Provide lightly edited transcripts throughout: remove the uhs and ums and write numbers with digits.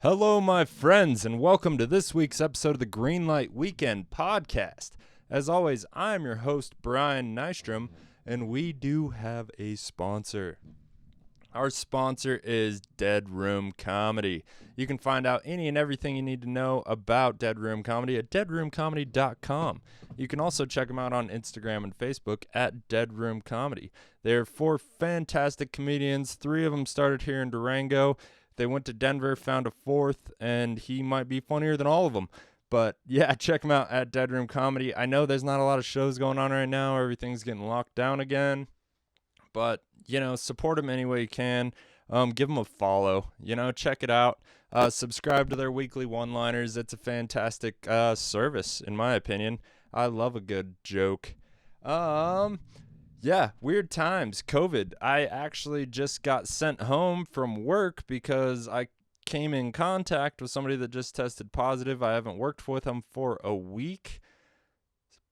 Hello, my friends, and welcome to this week's episode of the Greenlight Weekend podcast. As always, I'm your host, Brian Nystrom, and we do have a sponsor. Our sponsor is Dead Room Comedy. You can find out any and everything you need to know about Dead Room Comedy at deadroomcomedy.com. You can also check them out on Instagram and Facebook at Dead Room Comedy. They're four fantastic comedians. Three of them started here in Durango. They went to Denver, found a fourth, and he might be funnier than all of them. But yeah, check them out at Dead Room Comedy. I know there's not a lot of shows going on right now. Everything's getting locked down again. But, support them any way you can. Give them a follow. Check it out. Subscribe to their weekly one-liners. It's a fantastic service, in my opinion. I love a good joke. Yeah, weird times. COVID. I actually just got sent home from work because I came in contact with somebody that just tested positive. I haven't worked with them for a week.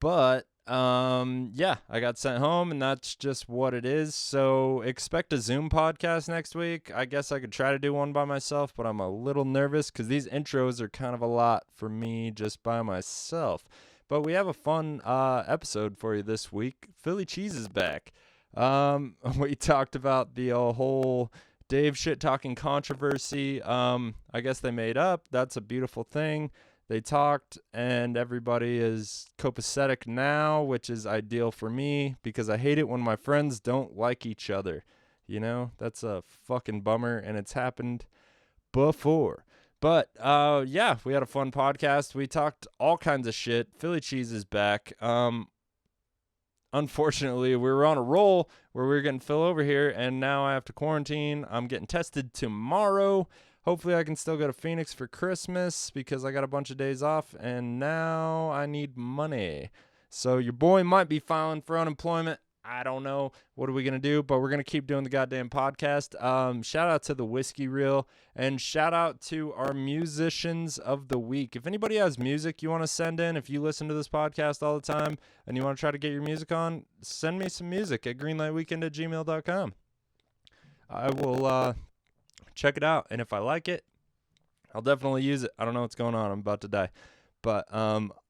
But I got sent home, and that's just what it is. So expect a Zoom podcast next week. I guess I could try to do one by myself, but I'm a little nervous because these intros are kind of a lot for me just by myself. But we have a fun episode for you this week. Philly Cheese is back. We talked about the whole Dave shit-talking controversy. I guess they made up. That's a beautiful thing. They talked, and everybody is copacetic now, which is ideal for me because I hate it when my friends don't like each other. That's a fucking bummer, and it's happened before. But, we had a fun podcast. We talked all kinds of shit. Philly Cheese is back. Unfortunately, we were on a roll where we were getting Phil over here, and now I have to quarantine. I'm getting tested tomorrow. Hopefully I can still go to Phoenix for Christmas because I got a bunch of days off, and now I need money. So your boy might be filing for unemployment. I don't know. What are we going to do? But we're going to keep doing the goddamn podcast. Shout out to the Whiskey Reel, and shout out to our musicians of the week. If anybody has music you want to send in, if you listen to this podcast all the time and you want to try to get your music on, send me some music at greenlightweekend@gmail.com. I will check it out, and if I like it, I'll definitely use it. I don't know what's going on. I'm about to die. But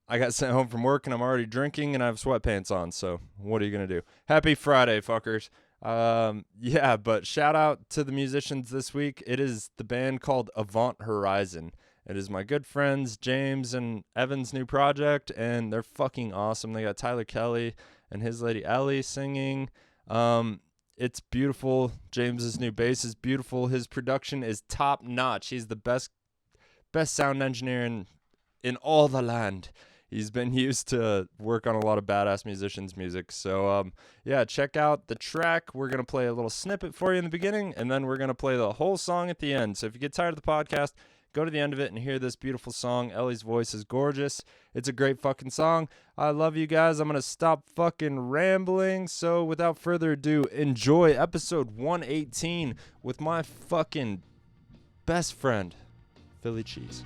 I got sent home from work, and I'm already drinking, and I have sweatpants on, so what are you going to do? Happy Friday, fuckers. But shout out to the musicians this week. It is the band called Avant Horizon. It is my good friends James and Evan's new project, and they're fucking awesome. They got Tyler Kelly and his lady Ellie singing. It's beautiful. James's new bass is beautiful. His production is top notch. He's the best sound engineer in all the land. He's been used to work on a lot of badass musicians' music. So, check out the track. We're going to play a little snippet for you in the beginning, and then we're going to play the whole song at the end. So if you get tired of the podcast, go to the end of it and hear this beautiful song. Ellie's voice is gorgeous. It's a great fucking song. I love you guys. I'm going to stop fucking rambling. So without further ado, enjoy episode 118 with my fucking best friend, Philly Cheese.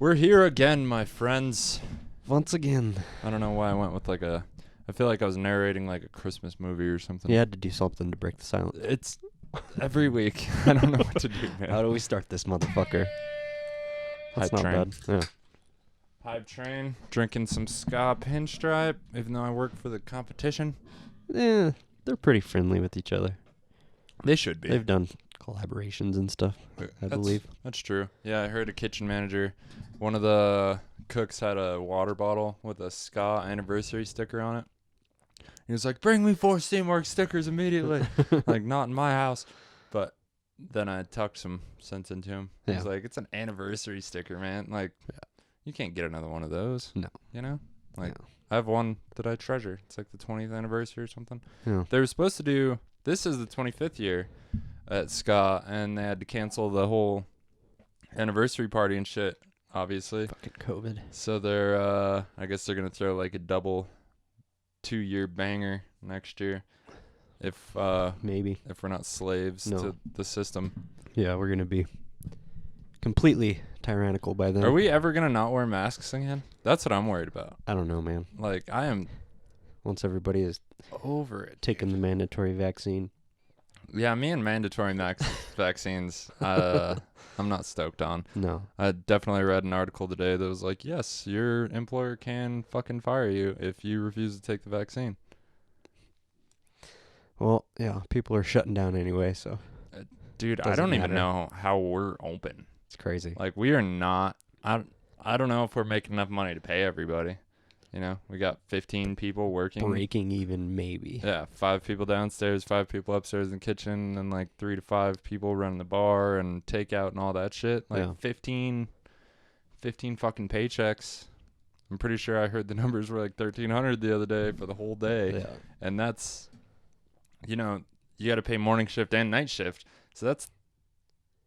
We're here again, my friends. Once again. I don't know why I went with I feel like I was narrating like a Christmas movie or something. You had to do something to break the silence. It's every week. I don't know what to do, man. How do we start this motherfucker? That's Hype not train. bad. Yeah. Hype train. Drinking some ska pinstripe, even though I work for the competition. Yeah, they're pretty friendly with each other. They should be. They've done collaborations and stuff, I believe. That's true. Yeah, I heard a kitchen manager, one of the cooks had a water bottle with a ska anniversary sticker on it. He was like, "Bring me 4 Steamworks stickers immediately." Like, not in my house. But then I talked some sense into him. He was like, "It's an anniversary sticker, man. Like, you can't get another one of those." No. I have one that I treasure. It's like the 20th anniversary or something. Yeah. They were supposed to do, this is the 25th year, at Ska, and they had to cancel the whole anniversary party and shit, obviously. Fucking COVID. So they're, I guess they're going to throw like a double 2-year banger next year if Maybe. if we're not slaves to the system. Yeah, we're going to be completely tyrannical by then. Are we ever going to not wear masks again? That's what I'm worried about. I don't know, man. Like, I am Once everybody is over it. taking the mandatory vaccine. Yeah, me and mandatory vaccines, I'm not stoked on. No. I definitely read an article today that was like, yes, your employer can fucking fire you if you refuse to take the vaccine. Well, yeah, people are shutting down anyway, so. Dude, I don't even know how we're open. It's crazy. Like, we are not, I don't know if we're making enough money to pay everybody. You know, we got 15 people working. Breaking even, maybe. Yeah, 5 people downstairs, 5 people upstairs in the kitchen, and like 3 to 5 people running the bar and takeout and all that shit. Like, Yeah. 15 fucking paychecks. I'm pretty sure I heard the numbers were like 1,300 the other day for the whole day. Yeah. And that's, you know, you got to pay morning shift and night shift. So that's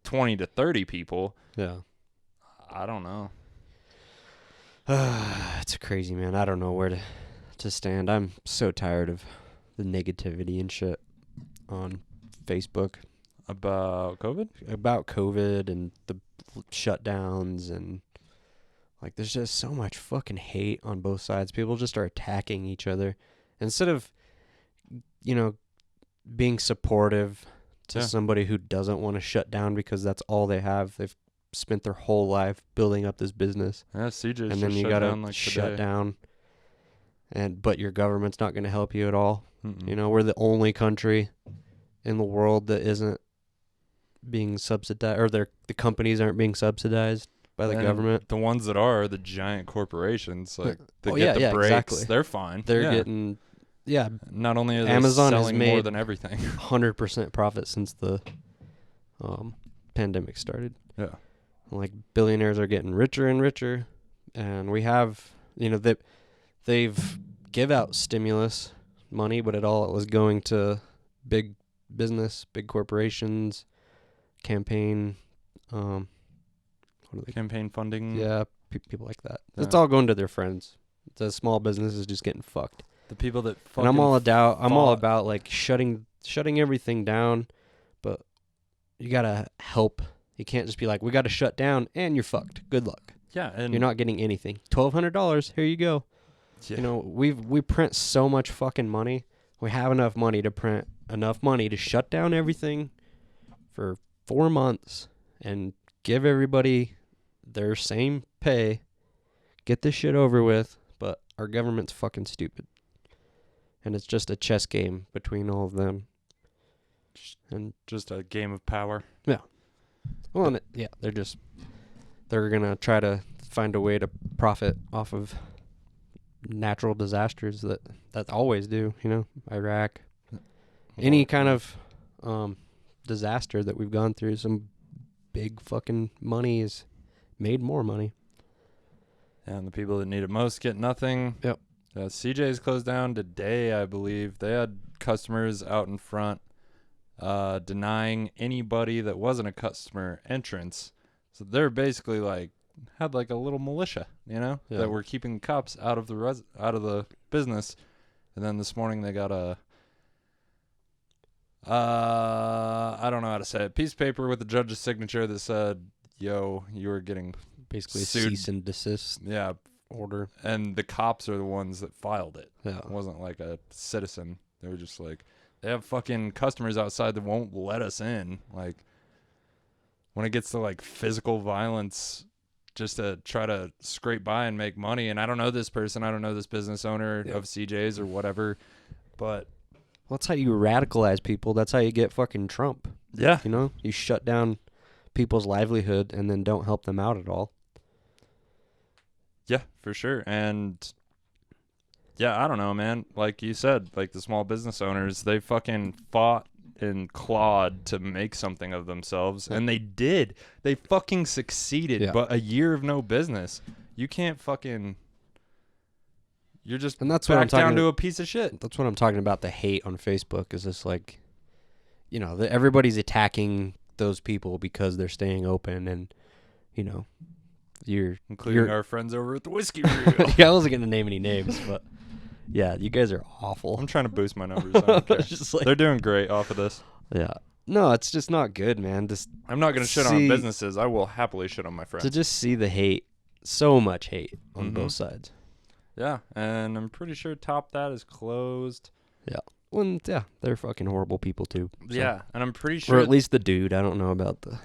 20 to 30 people. Yeah. I don't know. It's crazy, man. I don't know where to stand. I'm so tired of the negativity and shit on Facebook. About COVID? About COVID and the shutdowns and, like, there's just so much fucking hate on both sides. People just are attacking each other. Instead of, you know, being supportive to somebody who doesn't want to shut down because that's all they have. They've spent their whole life building up this business. Yeah, CJ's and then you gotta like shut down. But your government's not going to help you at all. Mm-mm. You know, we're the only country in the world that isn't being subsidized, or the companies aren't being subsidized by the government. The ones that are the giant corporations, like they yeah, get the breaks, exactly. they're fine. They're getting, Not only are they Amazon has selling more made than everything, 100% profit since the pandemic started. Yeah. Like, billionaires are getting richer and richer, and we have, you know, they've give out stimulus money, but it was going to big business, big corporations, campaign, campaign funding. Yeah, people like that. Yeah. It's all going to their friends. The small business is just getting fucked. The people that fucking And I'm all about like shutting everything down, but you gotta help. You can't just be like, we gotta shut down and you're fucked. Good luck. Yeah, and You're not getting anything. $1,200. Here you go. Yeah. You know, we print so much fucking money. We have enough money to print enough money to shut down everything for 4 months and give everybody their same pay. Get this shit over with. But our government's fucking stupid. And it's just a chess game between all of them. And just a game of power. well, and they're gonna try to find a way to profit off of natural disasters that always do, you know, Iraq, any kind of disaster that we've gone through. Some big fucking money is made more money. And the people that need it most get nothing. Yep. CJ's closed down today, I believe. They had customers out in front denying anybody that wasn't a customer entrance. So they're basically like had like a little militia, you know, that were keeping cops out of the business. And then this morning they got a I don't know how to say it, piece of paper with the judge's signature that said, "Yo, you were getting Basically sued." cease and desist order. And the cops are the ones that filed it. Yeah. It wasn't like a citizen. They were just like, they have fucking customers outside that won't let us in. Like, when it gets to like physical violence just to try to scrape by and make money. And I don't know this person. I don't know this business owner of CJ's or whatever. But well, that's how you radicalize people. That's how you get fucking Trump. yeah, You know, you shut down people's livelihood and then don't help them out at all. yeah, for sure. And yeah, I don't know, man. Like you said, like the small business owners, they fucking fought and clawed to make something of themselves. And they did. They fucking succeeded. Yeah. But a year of no business, you can't fucking... You're just And that's what I'm back down talking to a piece of shit. That's what I'm talking about. The hate on Facebook is just like, you know, everybody's attacking those people because they're staying open, and you know, including our friends over at the Whiskey Reel. yeah, I wasn't gonna name any names, but yeah, you guys are awful. I'm trying to boost my numbers. I don't care. Just like, They're doing great off of this. yeah, no, it's just not good, man. Just I'm not gonna shit on businesses. I will happily shit on my friends. to just see the hate, so much hate on both sides. Yeah, and I'm pretty sure Top That is closed. Yeah. Well, yeah, they're fucking horrible people too. So. Yeah, and I'm pretty sure. Or at least the dude. I don't know about the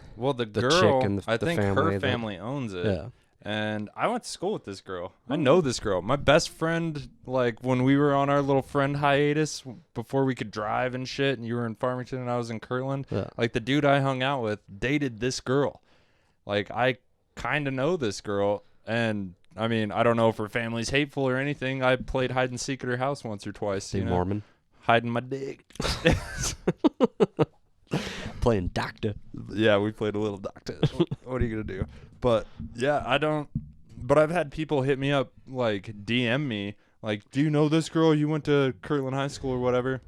girl, chick and I the think family, her family owns it. Yeah. And I went to school with this girl. I know this girl. My best friend, like when we were on our little friend hiatus before we could drive and shit, and you were in Farmington and I was in Kirtland, like the dude I hung out with dated this girl. Like I kind of know this girl, and I mean, I don't know if her family's hateful or anything. I played hide and seek at her house once or twice. You know? Mormon. Hiding my dick. Playing doctor. Yeah, we played a little doctor. What are you going to do? But, yeah, but I've had people hit me up, like, DM me, like, do you know this girl? You went to Kirtland High School or whatever?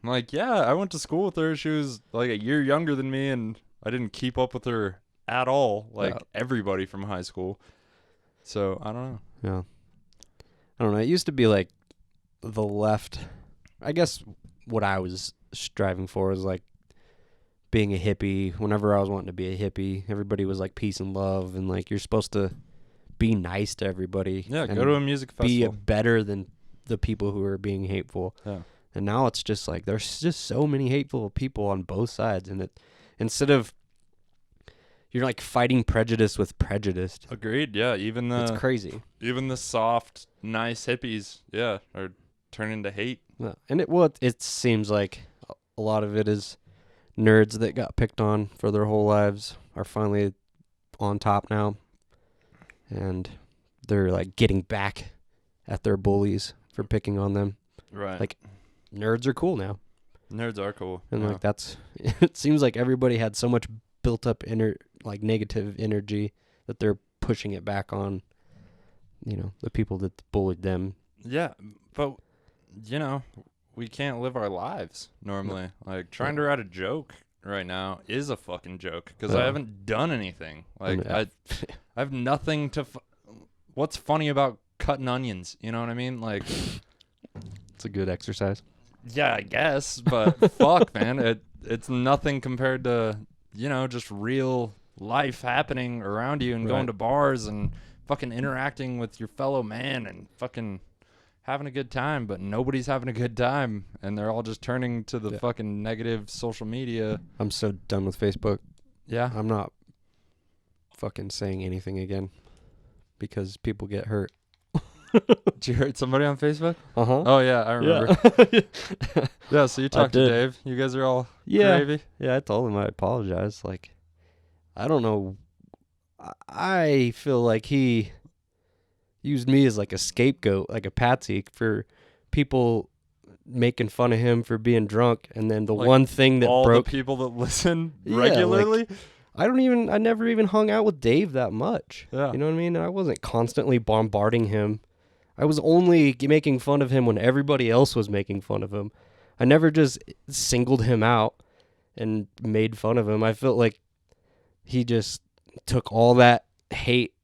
I'm like, yeah, I went to school with her. She was, like, a year younger than me, and I didn't keep up with her at all, like everybody from high school. So, I don't know. Yeah. I don't know. It used to be, like, the left... I guess what I was striving for was like being a hippie. Whenever I was wanting to be a hippie, everybody was like peace and love, and like you're supposed to be nice to everybody. Yeah, go to a music festival. Be better than the people who are being hateful. Yeah. And now it's just like there's just so many hateful people on both sides, and it instead of you're like fighting prejudice with prejudice. Agreed. Yeah, it's crazy. Even the soft, nice hippies, yeah, are turning to hate. Yeah. And it seems like a lot of it is nerds that got picked on for their whole lives are finally on top now, and they're like getting back at their bullies for picking on them. Right. Like nerds are cool now. Nerds are cool. And like that's it seems like everybody had so much built up negative energy that they're pushing it back on, you know, the people that bullied them. Yeah, but you know, we can't live our lives normally. Like trying to write a joke right now is a fucking joke because I haven't done anything. Like I have nothing to. What's funny about cutting onions? You know what I mean? Like it's a good exercise. Yeah, I guess, but fuck, man, it's nothing compared to, you know, just real life happening around you and going to bars and fucking interacting with your fellow man and fucking having a good time, but nobody's having a good time, and they're all just turning to the fucking negative social media. I'm so done with Facebook. Yeah. I'm not fucking saying anything again because people get hurt. Did you hurt somebody on Facebook? Uh-huh. Oh, yeah, I remember. Yeah, so you talked to Dave. You guys are all gravy? Yeah, I told him I apologize. Like, I don't know. I feel like he used me as like a scapegoat, like a patsy for people making fun of him for being drunk, and then the like one thing that all broke the people that listen regularly. Like, I never even hung out with Dave that much. Yeah. You know what I mean? I wasn't constantly bombarding him. I was only making fun of him when everybody else was making fun of him. I never just singled him out and made fun of him. I felt like he just took all that hate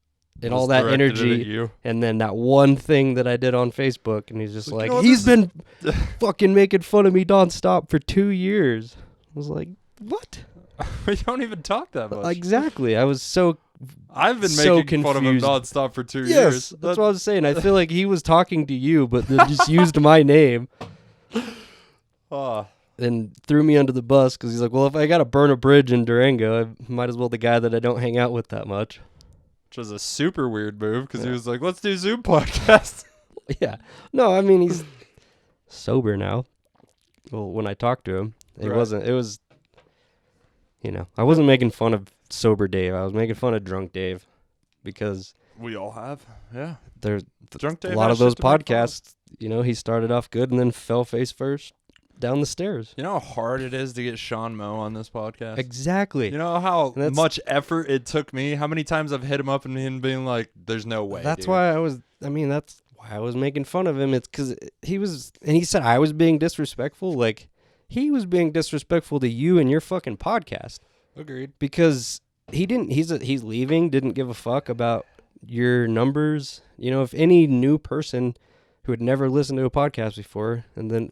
and all that energy, and then that one thing that I did on Facebook, and he's just like, he's been fucking making fun of me nonstop for 2 years. I was like, what? We don't even talk that much. Exactly. I was I've been so making fun of him nonstop for 2 years. That's what I was saying. I feel like he was talking to you, but they just used my name. And threw me under the bus because he's like, well, if I got to burn a bridge in Durango, I might as well the guy that I don't hang out with that much. Which was a super weird move because he was like, let's do Zoom podcasts. Yeah. No, I mean, he's sober now. Well, when I talked to him, it was, you know, I wasn't making fun of sober Dave. I was making fun of drunk Dave because we all have. Yeah. There's drunk Dave a lot of those podcasts, you know, he started off good and then fell face first down the stairs. You know how hard it is to get Sean Moe on this podcast? Exactly. You know how much effort it took me? How many times I've hit him up and him being like, there's no way. That's why I was making fun of him. It's because he said I was being disrespectful. Like, He was being disrespectful to you and your fucking podcast Agreed. because he's leaving, didn't give a fuck about your numbers. You know, if any new person who had never listened to a podcast before, and then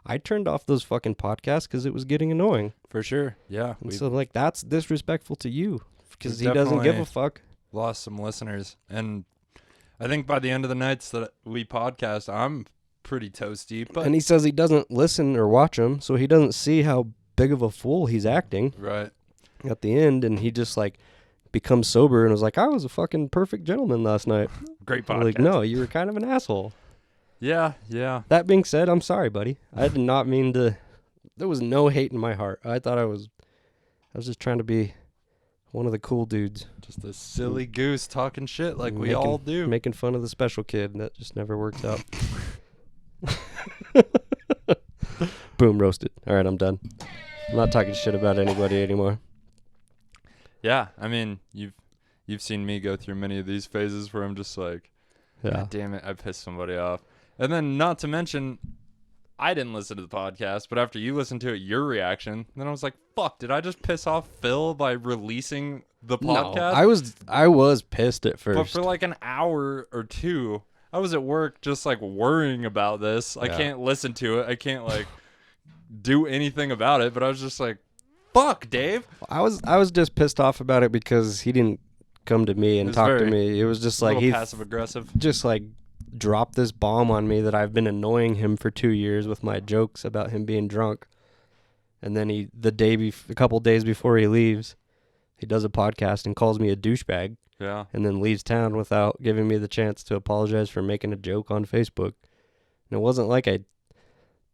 I turned off those fucking podcasts because it was getting annoying. For sure. Yeah. And so, like, that's disrespectful to you because he we've doesn't give definitely a fuck. Lost some listeners. And I think by the end of the nights that we podcast, I'm pretty toasty. But And he says he doesn't listen or watch them, so he doesn't see how big of a fool he's acting right. at the end, and he just, like, becomes sober and was like, I was a fucking perfect gentleman last night. Great I'm podcast. like, no, you were kind of an asshole. Yeah. Yeah. That being said, I'm sorry, buddy. I did not mean to. There was no hate in my heart. I thought I was just trying to be one of the cool dudes. Just a silly goose talking shit like we all do. Making fun of the special kid, and that just never works out. Boom, roasted. All right, I'm done. I'm not talking shit about anybody anymore. Yeah. I mean, you've seen me go through many of these phases where I'm just like, Yeah. God damn it, I pissed somebody off. And then not to mention, I didn't listen to the podcast, but after you listened to it, your reaction, then I was like, fuck, did I just piss off Phil by releasing the podcast? No, I was pissed at first. But for like an hour or two, I was at work just like worrying about this. I Yeah. can't listen to it. I can't like do anything about it. But I was just like, fuck, Dave. I was just pissed off about it because he didn't come to me and It was talk to very- me. It was just like he passive aggressive. just like dropped this bomb on me that I've been annoying him for 2 years with my jokes about him being drunk. And then a couple days before he leaves, he does a podcast and calls me a douchebag Yeah. and then leaves town without giving me the chance to apologize for making a joke on Facebook. And it wasn't like I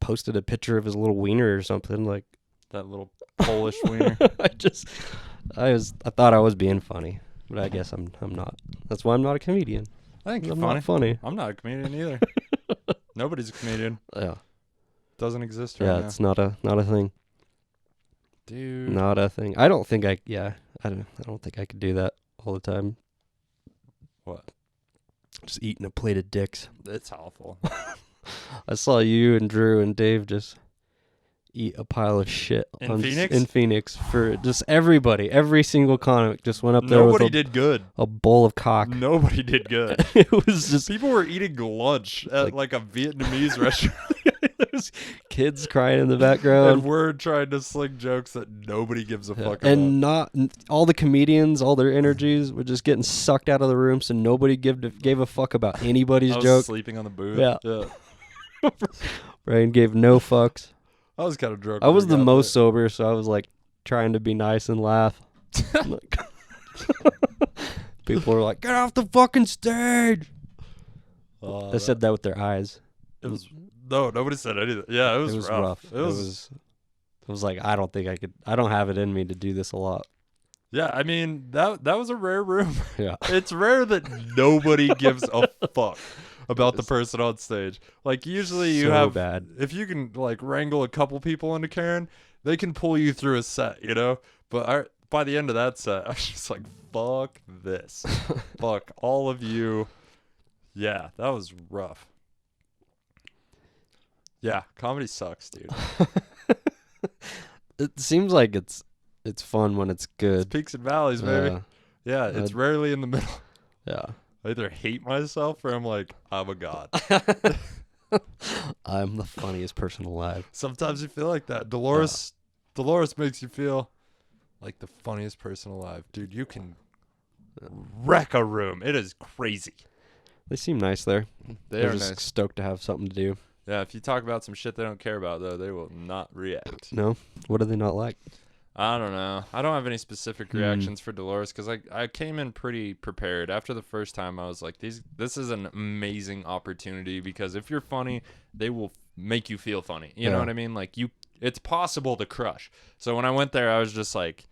posted a picture of his little wiener or something. Like, That little Polish wiener. I thought I was being funny, but I guess I'm not. That's why I'm not a comedian. I think you're I'm funny. not funny. I'm not a comedian either. Nobody's a comedian. Yeah. Doesn't exist right Yeah, now. it's not a thing. Dude. Not a thing. I don't think I don't think I could do that all the time. What? Just eating a plate of dicks. It's awful. I saw you and Drew and Dave just eat a pile of shit In Phoenix? in Phoenix for just everybody. Every single comic just went up there Nobody with did good. a bowl of cock. Nobody did good. It was just People were eating lunch at like a Vietnamese restaurant. there's kids crying in the And background. we're trying to sling jokes that nobody gives a fuck And not all the comedians, all their energies were just getting sucked out of the room, so nobody gave a fuck about anybody's about. I was joke. sleeping on the booth. Yeah. Brian gave no fucks. I was kind of drunk. I when was we the got most sober, so I was like trying to be nice and laugh. Like- People were like, "Get off the fucking stage!" there. Oh, They said that with their eyes. it was no. Nobody said anything. Yeah, it was, rough. It was like I don't think I could. I don't have it in me to do this a lot. Yeah, I mean that was a rare room. Yeah. It's rare that nobody gives a fuck about the person on stage. Like usually you So have bad. if you can like wrangle a couple people into Karen, they can pull you through a set, you know? But by the end of that set, I was just like, fuck this. Fuck all of you. Yeah, that was rough. Yeah, comedy sucks, dude. It seems like it's fun when it's It's good. peaks and valleys, baby. Yeah, it's rarely in the middle. Yeah. I either hate myself or I'm like, I'm a god. I'm the funniest person alive. Sometimes you feel like that. Dolores makes you feel like the funniest person alive. Dude, you can wreck a room. It is crazy. They seem nice there. They They're are just nice. stoked to have something to do. Yeah, if you talk about some shit they don't care about, though, they will not react. No? What do they not like? I don't know. I don't have any specific reactions for Dolores because I came in pretty prepared. After the first time, I was like, this is an amazing opportunity because if you're funny, they will make you feel funny. You know what I mean? Like it's possible to crush. So when I went there, I was just like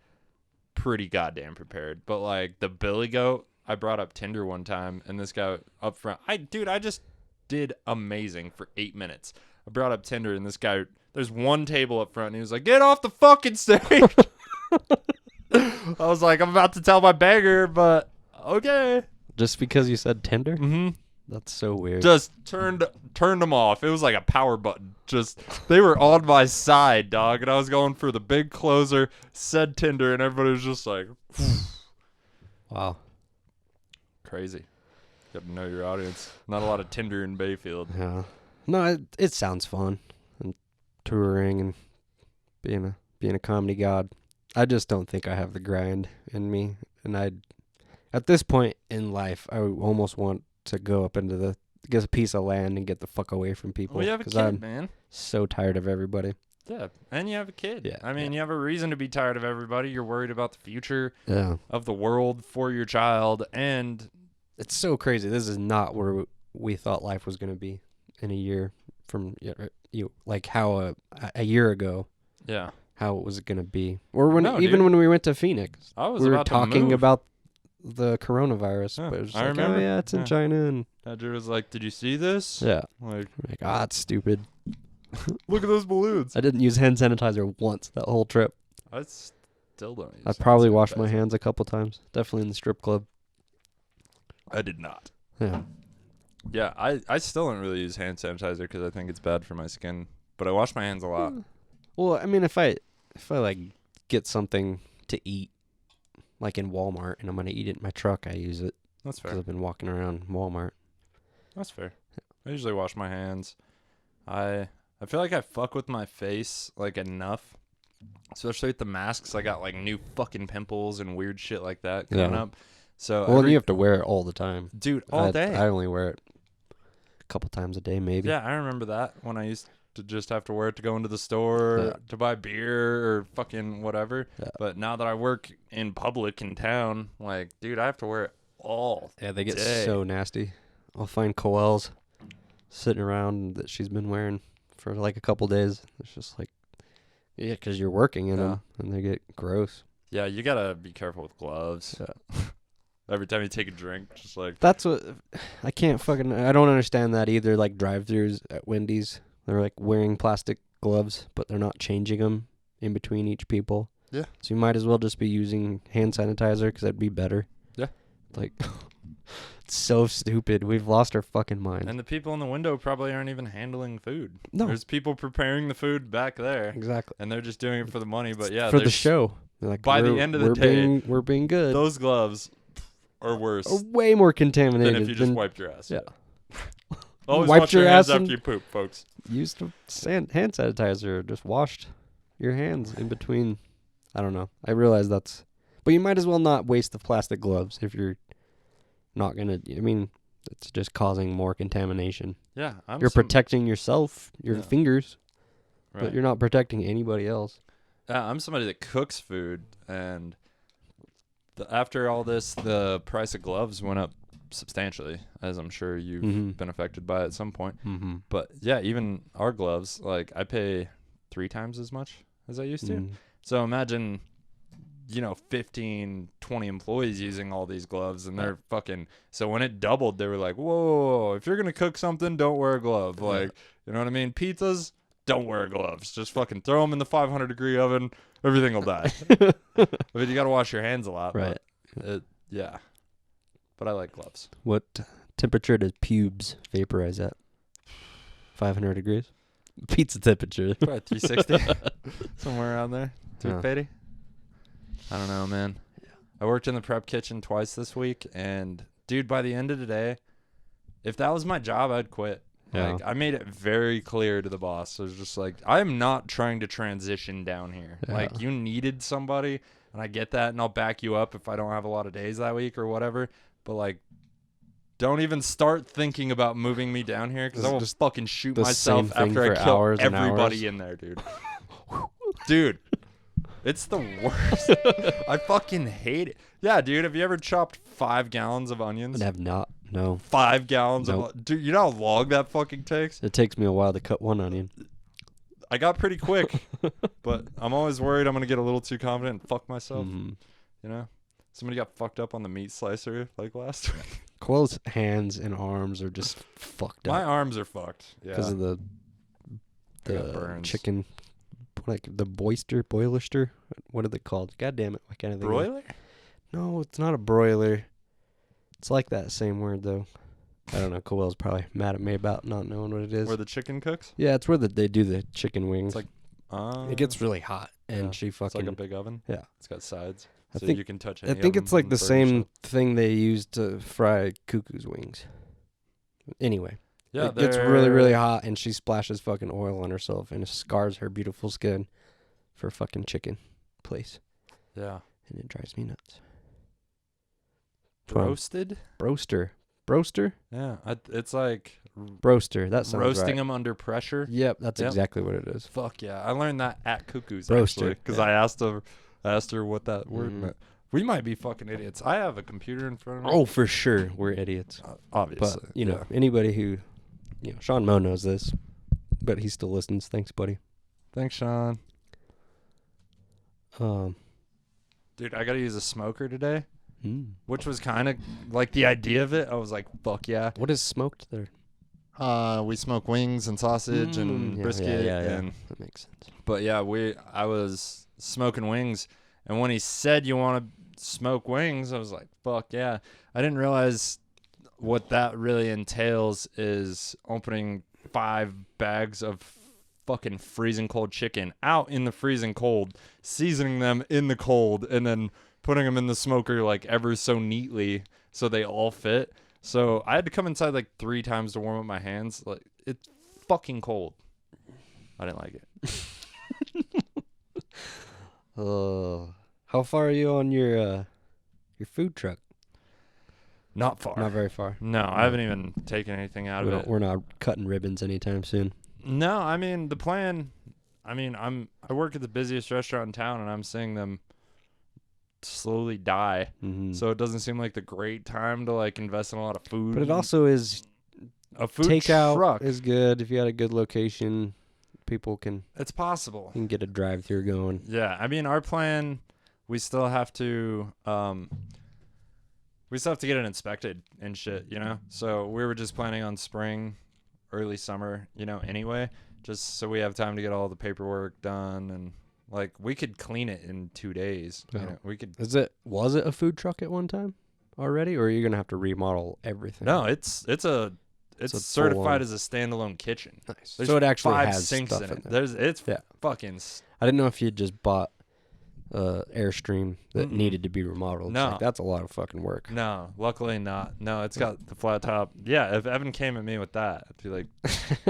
pretty goddamn prepared. But like the Billy Goat, I brought up Tinder one time, and this guy up front, I just did amazing for 8 minutes. I brought up Tinder, and this guy, there's one table up front, and he was like, "Get off the fucking stage." I was like, I'm about to tell my banger, but okay. Just because you said Tinder? Mm-hmm. That's so weird. Just turned them off. It was like a power button. Just they were on my side, dog, and I was going for the big closer, said Tinder, and everybody was just like, Wow. crazy. You have to know your audience. Not a lot of Tinder in Bayfield. Yeah. No, it sounds fun. And touring and being a comedy god. I just don't think I have the grind in me. And at this point in life, I would almost want to go up into get a piece of land and get the fuck away from people. Well, you have a kid, I'm man. so tired of everybody. Yeah, and you have a kid. Yeah, I mean, you have a reason to be tired of everybody. You're worried about the future Yeah. of the world for your child, and It's so crazy. This is not where we thought life was going to be in a year from like how a year ago, yeah, how it was going to be. Or when No, even dude. when we went to Phoenix, I was we were about to talking move. about the coronavirus, Yeah, but it was just I like, remember. oh yeah, it's in Yeah. China, and Andrew was like, "Did you see this?" yeah, Like, like it's stupid. look at those balloons. I didn't use hand sanitizer once that whole trip. I still don't. Use I probably hand washed my sanitizer. hands a couple times. Definitely in the strip club. I did not. Yeah. Yeah, I still don't really use hand sanitizer because I think it's bad for my skin. But I wash my hands a lot. Well, I mean, if I like get something to eat, like in Walmart, and I'm gonna eat it in my truck, I use it That's because fair. I've been walking around Walmart. That's fair. I usually wash my hands. I feel like I fuck with my face like enough, especially with the masks. I got like new fucking pimples and weird shit like that coming Yeah. up. So Well, and you have to wear it all the time. dude, all day. I only wear it a couple times a day, maybe. Yeah, I remember that when I used to just have to wear it to go into the store, Yeah. to buy beer or fucking whatever. Yeah. But now that I work in public in town, like, dude, I have to wear it all. Yeah, they get day. so nasty. I'll find Coel's sitting around that she's been wearing for like a couple days. It's just like, yeah, because you're working in Yeah. them, and they get gross. Yeah, you gotta be careful with gloves. Yeah. Every time you take a drink, just like, That's what I don't understand that either. Like drive-throughs at Wendy's, they're like wearing plastic gloves, but they're not changing them in between each people. Yeah. So you might as well just be using hand sanitizer because that'd be better. Yeah. Like, it's so stupid. We've lost our fucking mind. and the people in the window probably aren't even handling food. No. There's people preparing the food back there, Exactly. and they're just doing it for the money. But yeah, For the there's- show. They're like, by the "We're- end of the we're day, we're being good. those gloves are worse Are way more than contaminated if you just wiped your ass. yeah. Always Wiped wash your your hands ass after and- you poop, folks. Used hand sanitizer. Just washed your hands in between. I don't know. I realize that's, but you might as well not waste the plastic gloves if you're not gonna. I mean, it's just causing more contamination. Yeah, You're protecting yourself, your Yeah. fingers, right. but you're not protecting anybody else. I'm somebody that cooks food, and after all this, the price of gloves went up substantially, as I'm sure you've Mhm. been affected by at some point. Mm-hmm. But yeah, even our gloves, like I pay 3 times as much as I used to. Mm. So imagine, 15, 20 employees using all these gloves, and they're fucking. So when it doubled, they were like, whoa, if you're going to cook something, don't wear a glove. Yeah. Like, you know what I mean? Pizzas, don't wear gloves. Just fucking throw them in the 500-degree oven. Everything will die. But you got to wash your hands a lot. Right. But yeah. But I like gloves. What temperature does pubes vaporize at? 500 degrees. Pizza temperature. Probably 360. Somewhere around there. Yeah. 280. I don't know, man. I worked in the prep kitchen twice this week, and dude, by the end of the day, if that was my job, I'd quit. Yeah. Like, I made it very clear to the boss. I was just like, I'm not trying to transition down here. Yeah. Like, you needed somebody, and I get that, and I'll back you up if I don't have a lot of days that week or whatever. But, like, don't even start thinking about moving me down here, because I will Just fucll shoot the myself same thing after I for kill hours and everybody hours. in there, dude. Dude, it's the worst. I fucking hate it. Yeah, dude, have you ever chopped 5 gallons of onions? I have not. No. 5 gallons Nope. of... Dude, you know how long that fucking takes? It takes me a while to cut one onion. I got pretty quick, but I'm always worried I'm going to get a little too confident and fuck myself, Mhm. you know? Somebody got fucked up on the meat slicer like last week. Cole's hands and arms are just fucked My up arms are fucked. Yeah. because of I got the burns. chicken, like the boilister. What are they called? God damn it! Why can't I think of it? Broiler? No, it's not a broiler. It's like that same word though. I don't know. Coel's probably mad at me about not knowing what it is. Where the chicken cooks? Yeah, it's where they do the chicken wings. It's like, it gets really hot, and yeah. she It's fucking. like a big oven. Yeah. It's got sides. I So think- you can touch I any think of it's them like and the burn same yourself. thing they use to fry cuckoo's wings. Anyway, Yeah, it gets really, really hot, and she splashes fucking oil on herself, and it scars her beautiful skin for a fucking chicken place, Yeah. and it drives me nuts. Roasted? Broaster? Yeah. It's like Broaster. That sounds roasting right. them under pressure. Yep, that's Yep. exactly what it is. Fuck yeah. I learned that at Cuckoo's Roaster, actually because yeah. I asked her what that word meant. We might be fucking idiots. I have a computer in front of me. Oh, for sure, we're idiots. Obviously. But, you know, anybody who, Sean Moe knows this, but he still listens. Thanks, buddy. Thanks, Sean. Um, Dude, I got to use a smoker today, mm. which was kind of like the idea of it. I was like, fuck yeah. What is smoked there? We smoke wings and sausage and Yeah, brisket. yeah. And, That makes sense. but yeah, I was smoking wings. And when he said you want to smoke wings, I was like, fuck yeah. I didn't realize what that really entails is opening 5 bags of fucking freezing cold chicken out in the freezing cold, seasoning them in the cold, and then putting them in the smoker like ever so neatly so they all fit. So I had to come inside like 3 times to warm up my hands. Like, it's fucking cold. I didn't like it. How far are you on your food truck? Not far. Not very far. No, I haven't even taken anything out of it. We're not cutting ribbons anytime soon. No, I mean the plan. I mean I work at the busiest restaurant in town, and I'm seeing them slowly die. Mm-hmm. So it doesn't seem like the great time to like invest in a lot of food. But it also is a food takeout truck. is good if you had a good location. People It's possible. can get a drive-through going. Yeah, I mean our plan. We still have to. We still have to get it inspected and shit. So we were just planning on spring, early summer. Anyway, just so we have time to get all the paperwork done and. Like, we could clean it in 2 days. Oh. We could. Was it a food truck at one time already, or are you gonna have to remodel everything? No, it's a certified full-on- as a standalone kitchen. Nice. There's So it actually 5 has sinks stuff in it. there. It's Yeah. fucking. I didn't know if you just bought Airstream that Mm-mm. needed to be remodeled. No. Like, that's a lot of fucking work. No, luckily not. No, it's got the flat top. Yeah, if Evan came at me with that, I'd be like,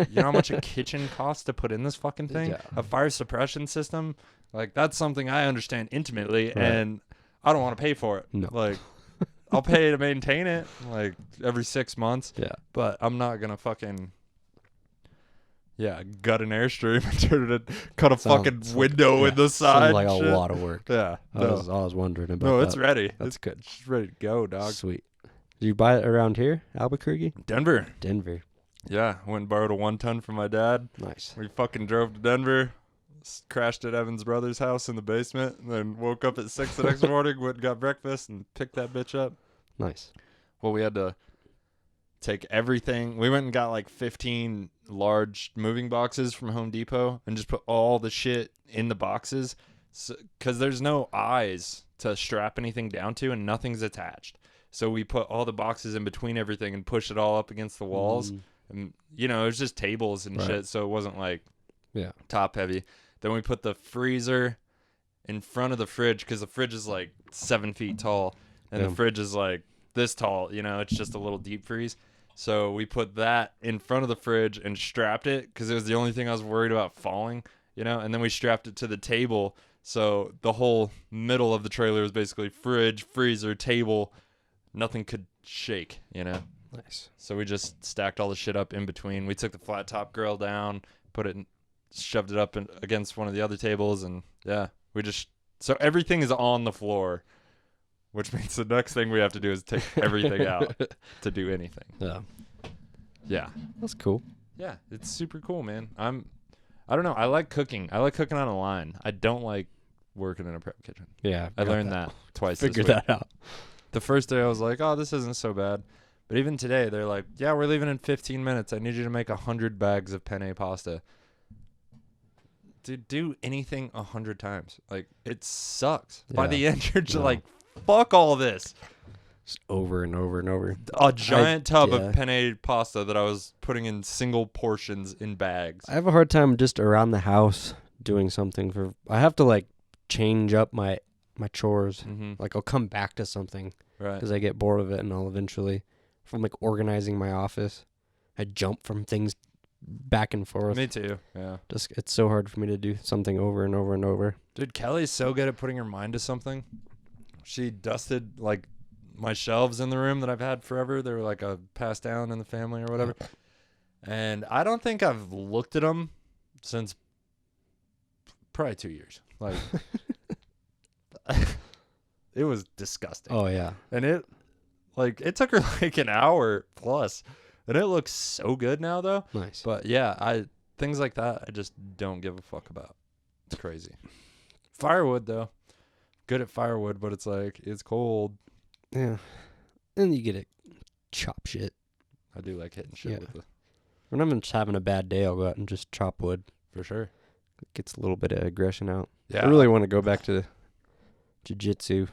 you know how much a kitchen costs to put in this fucking thing? Yeah. A fire suppression system? Like, that's something I understand intimately, Right. and I don't want to pay for it. No. Like, I'll pay to maintain it, like, every 6 months. Yeah. But I'm not gonna fucking gut an Airstream and turn it, cut a fucking window in the side. Sounds like a shit. lot of work. Yeah. I No, was wondering about no, that. it's ready. That's good. It's ready to go, dog. Sweet. Did you buy it around here, Albuquerque? Denver. Denver. Yeah, went and borrowed a 1-ton from my dad. Nice. We fucking drove to Denver, crashed at Evan's brother's house in the basement, and then woke up at 6 the next morning, went and got breakfast, and picked that bitch up. Nice. Well, we had to take everything. We went and got like 15 large moving boxes from Home Depot and just put all the shit in the boxes because there's no eyes to strap anything down to and nothing's attached. So we put all the boxes in between everything and pushed it all up against the walls. And, it was just tables and Right. shit. So it wasn't like Yeah. top heavy. Then we put the freezer in front of the fridge because the fridge is like 7 feet tall and Damn. the fridge is like this tall. It's just a little deep freeze. So we put that in front of the fridge and strapped it because it was the only thing I was worried about falling, and then we strapped it to the table. So the whole middle of the trailer was basically fridge, freezer, table. Nothing could shake, Nice. So we just stacked all the shit up in between. We took the flat top grill down, shoved it up against one of the other tables, and yeah, so everything is on the floor, which means the next thing we have to do is take everything out to do anything. Yeah. Yeah. That's cool. Yeah, it's super cool, man. I don't know. I like cooking. I like cooking on a line. I don't like working in a prep kitchen. Yeah. I learned that twice this Figured week. that out. The first day I was like, oh, this isn't so bad. But even today, they're like, yeah, we're leaving in 15 minutes. I need you to make 100 bags of penne pasta. Dude, do anything 100 times. Like, it sucks. By Yeah. the end, you're just No. like, fuck all this. Just over and over and over. A giant tub yeah. of penne pasta that I was putting in single portions in bags. I have a hard time just around the house doing something for. I have to like change up my chores. Mm-hmm. Like I'll come back to something Right. because I get bored of it, and I'll eventually, from like organizing my office, I jump from things back and forth. Me too. Yeah. Just it's so hard for me to do something over and over and over. Dude, Kelly's so good at putting her mind to something. She dusted like my shelves in the room that I've had forever. They were like a passed down in the family or whatever. And I don't think I've looked at them since probably 2 years. Like, it was disgusting. Oh yeah. And it took her like an hour plus. And it looks so good now though. Nice. But yeah, things like that I just don't give a fuck about. It's crazy. Firewood though. Good at firewood, but it's like it's cold. Yeah. And you get to chop shit. I do like hitting shit Yeah. with it. When I'm just having a bad day, I'll go out and just chop wood. For sure. It gets a little bit of aggression out. Yeah. I really want to go back to jiu-jitsu.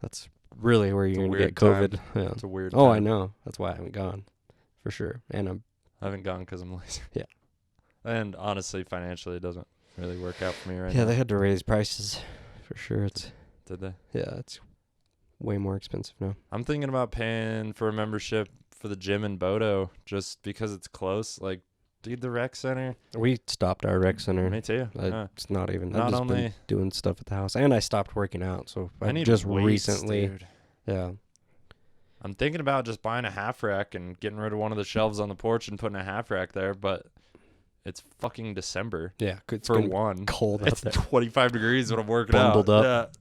That's really where you're It's a going to get weird COVID. Yeah. It's a weird Oh, I time. know. That's why I haven't gone. For sure. And I haven't gone because I'm lazy. Yeah. And honestly, financially, it doesn't really work out for me right yeah, now. they had to raise prices. For sure. Did they? Yeah, it's way more expensive now. I'm thinking about paying for a membership for the gym in Bodo just because it's close. Like, dude, the rec center. We stopped our rec center. Me too. Yeah. It's not even. Not I've just only- been doing stuff at the house, and I stopped working out. So I need just weights, recently. dude. Yeah. I'm thinking about just buying a half rack and getting rid of one of the shelves on the porch and putting a half rack there, but it's fucking December Yeah. It's for been one. cold out It's there. 25 degrees when I'm working Bundled out. up.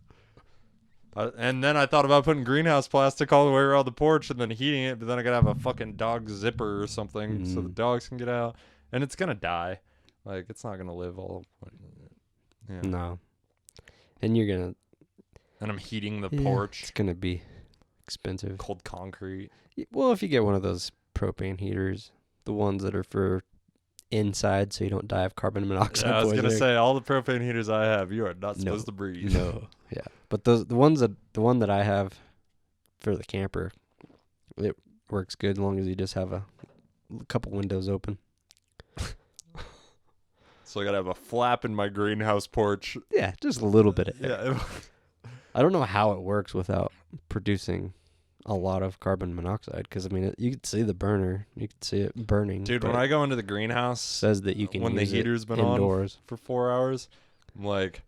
Yeah. And then I thought about putting greenhouse plastic all the way around the porch and then heating it, but then I gotta have a fucking dog zipper or something so the dogs can get out. And it's gonna die. Like, it's not gonna live all. Yeah. No. And you're gonna. And I'm heating the Yeah, porch. It's gonna be expensive. Cold concrete. Well, if you get one of those propane heaters, the ones that are for inside, so you don't die of carbon monoxide Yeah, I was gonna poisoning. say all the propane heaters I have, you are not supposed to breathe. No. Yeah. But the one that I have for the camper, it works good as long as you just have a couple windows open. So I gotta have a flap in my greenhouse porch. Yeah, just a little bit of air. Yeah. I don't know how it works without producing a lot of carbon monoxide, because I mean, you could see the burner, you could see it burning. Dude, but when I go into the greenhouse, it says that you can when the use heater's it been indoors. on for 4 hours, I'm like,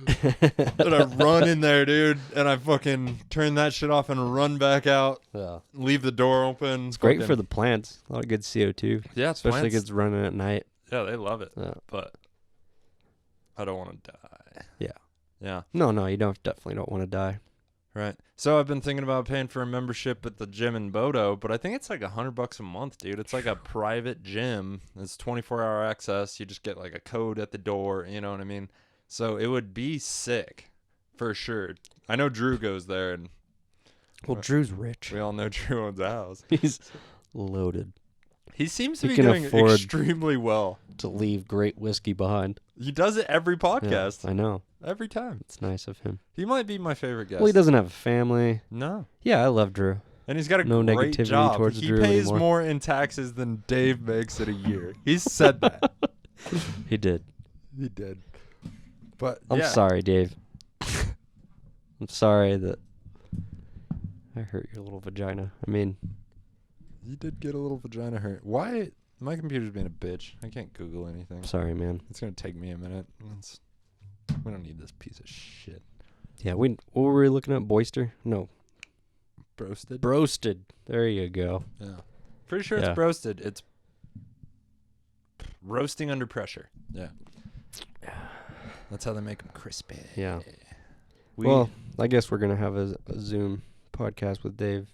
and I run in there, dude, and I fucking turn that shit off and run back out, Yeah. leave the door open. It's great for the plants. A lot of good CO2, yeah, especially if plants. it's running at night. Yeah, they love it, Yeah. but I don't want to die. Yeah. Yeah. No, you definitely don't want to die. Right. So I've been thinking about paying for a membership at the gym in Bodo, but I think it's like $100 a month, dude. It's like a private gym. It's 24-hour access. You just get like a code at the door. You know what I mean? So it would be sick for sure. I know Drew goes there, and Well, Drew's rich. we all know Drew owns a house. He's loaded He seems to He be can doing afford- extremely well. to leave great whiskey behind. He does it every Yeah, podcast. I know. Every time. It's nice of him. He might be my favorite guest. Well, he doesn't have a family. No. Yeah, I love Drew. And he's got a No great negativity job. towards He Drew pays anymore. more in taxes than Dave makes in a year. He's said that. He did. He did. But I'm yeah. sorry, Dave. I'm sorry that I hurt your little vagina. I mean, You did get a little vagina hurt. Why? My computer's being a bitch. I can't Google anything. I'm sorry, man. It's going to take me a minute. We don't need this piece of shit. Yeah, what were we looking at? Boister? No. Broasted? Broasted. There you go. Yeah. Pretty sure Yeah. it's broasted. It's roasting under pressure. Yeah. That's how they make them crispy. Yeah. We, Well, I guess we're going to have a Zoom podcast with Dave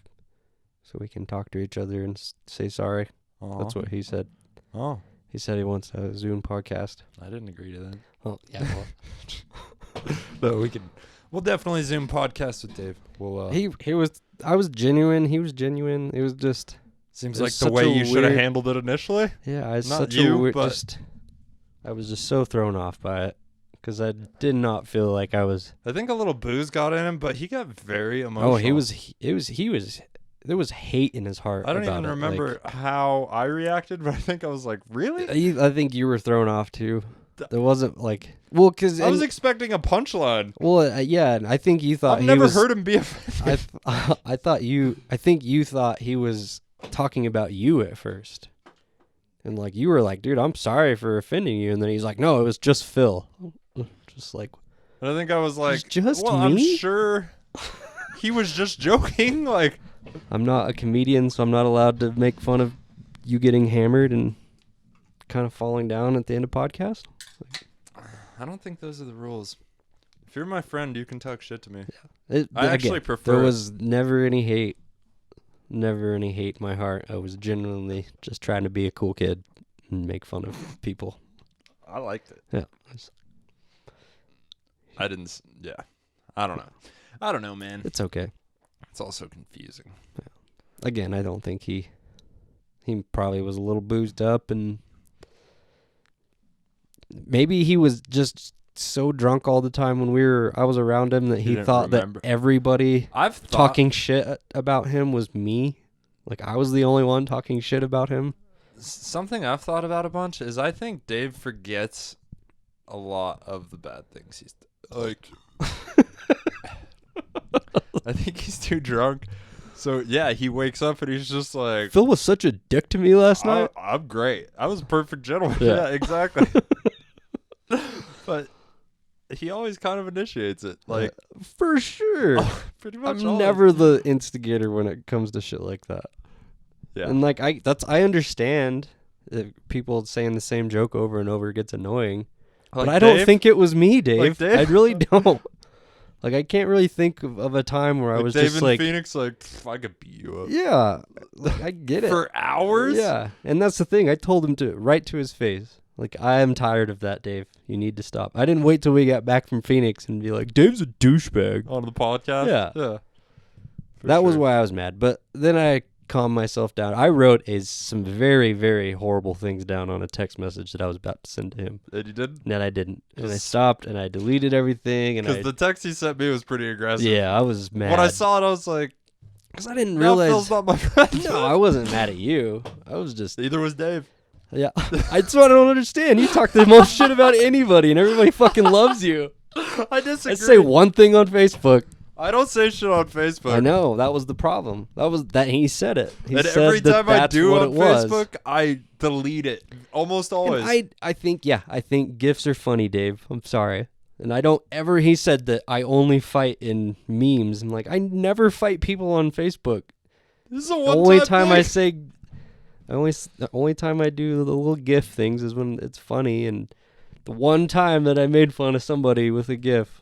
so we can talk to each other and say sorry. That's what he said. Oh, He said he wants a Zoom podcast. I didn't agree to that. Oh, yeah. No, we can. We'll definitely Zoom podcast with Dave. We'll. I was genuine. He was genuine. It was just, Seems it like was the such way a you should have weird- handled it initially. yeah, I was Not such you, a weird, but- just, I was just so thrown off by it because I did not feel like I was. I think a little booze got in him, but he got very emotional. Oh, he was. There was hate in his heart. I don't about even it. remember how I reacted, but I think I was like, really? I think you were thrown off too. There wasn't like, well, because I was expecting a punchline. well, yeah, and I think you thought I've never was, heard him be offended. I think you thought he was talking about you at first, and like you were like, dude, I'm sorry for offending you, and then he's like, no, it was just Phil, just like. And I think I was like, just well, me? I'm sure he was just joking. Like, I'm not a comedian, so I'm not allowed to make fun of you getting hammered and kind of falling down at the end of podcast. I don't think those are the rules. If you're my friend, you can talk shit to me. I actually prefer There it. was never any hate. Never any hate in my heart. I was genuinely just trying to be a cool kid and make fun of people. I liked it. Yeah. I didn't. Yeah. I don't know, man. It's okay. It's also confusing. Again, I don't think he probably was a little boozed up, and maybe he was just so drunk all the time when I was around him that he thought that everybody talking shit about him was me. Like I was the only one talking shit about him. Something I've thought about a bunch is I think Dave forgets a lot of the bad things he's like. I think he's too drunk. So, yeah, he wakes up and he's just like... Phil was such a dick to me last night. I'm great. I was a perfect gentleman. Yeah. Yeah, exactly. But he always kind of initiates it. Like, for sure. Pretty much I'm never the instigator when it comes to shit like that. Yeah. And, like, I understand that people saying the same joke over and over gets annoying. Like but I don't think it was me, Dave. Like Dave? I really don't. Like, I can't really think of a time where I was Dave just in like... Phoenix, like, I could beat you up. Yeah. Like, I get it. For hours? Yeah. And that's the thing. I told him to right to his face. Like, I am tired of that, Dave. You need to stop. I didn't wait till we got back from Phoenix and be like, Dave's a douchebag. On the podcast? Yeah. Yeah. That was why I was mad. But then I calmed myself down. I wrote some very, very horrible things down on a text message that I was about to send to him. And you did? And I didn't. And I stopped and I deleted everything. Because the text he sent me was pretty aggressive. Yeah, I was mad. When I saw it, I was like... Because I didn't Now realize... Phil's not my friend. No, I wasn't mad at you. I was just... Neither was Dave. Yeah. That's what I don't understand. You talk the most shit about anybody and everybody fucking loves you. I disagree. I say one thing on Facebook. I don't say shit on Facebook. I know. That was the problem. He said it. He And said every that time I that's do what on it was. Facebook, I delete it. Almost always. And I think GIFs are funny, Dave. I'm sorry. And I don't ever, he said that I only fight in memes. I'm like, I never fight people on Facebook. This is a The only time thing. I say, the only time I do the little GIF things is when it's funny. And the one time that I made fun of somebody with a GIF.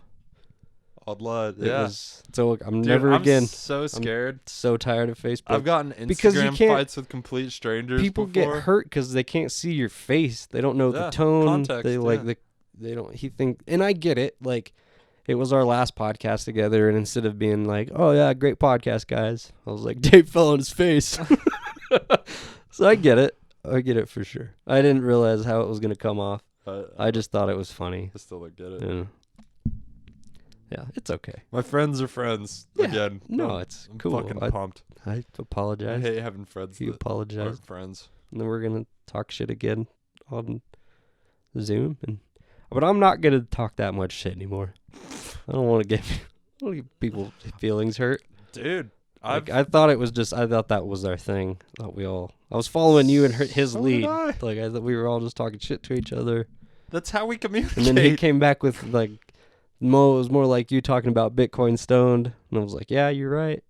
Online, It yeah. was, so I'm Dude, never I'm again. so scared. So tired of Facebook. I've gotten Because you Instagram can't- fights with complete strangers People before. get hurt because they can't see your face. They don't know Yeah, the tone. context, They like yeah. they don't. He think, and I get it. Like, it was our last podcast together, and instead of being like, "Oh yeah, great podcast, guys," I was like, "Dave fell on his face." So I get it. I get it for sure. I didn't realize how it was gonna come off. I just thought it was funny. I still don't get it. And yeah, it's okay. My friends are friends. Yeah. Again. No, I'm- it's I'm cool. fucking I pumped. I apologize. hate having friends You that apologize. aren't friends. And then we're gonna talk shit again on Zoom, but I'm not gonna talk that much shit anymore. I don't want to get people feelings hurt. Dude, I thought it was I thought that was our thing. I was following you and his So lead. did I. Like I thought we were all just talking shit to each other. That's how we communicate. And then he came back with like, it was more like you talking about Bitcoin stoned, and I was like, yeah, you're right.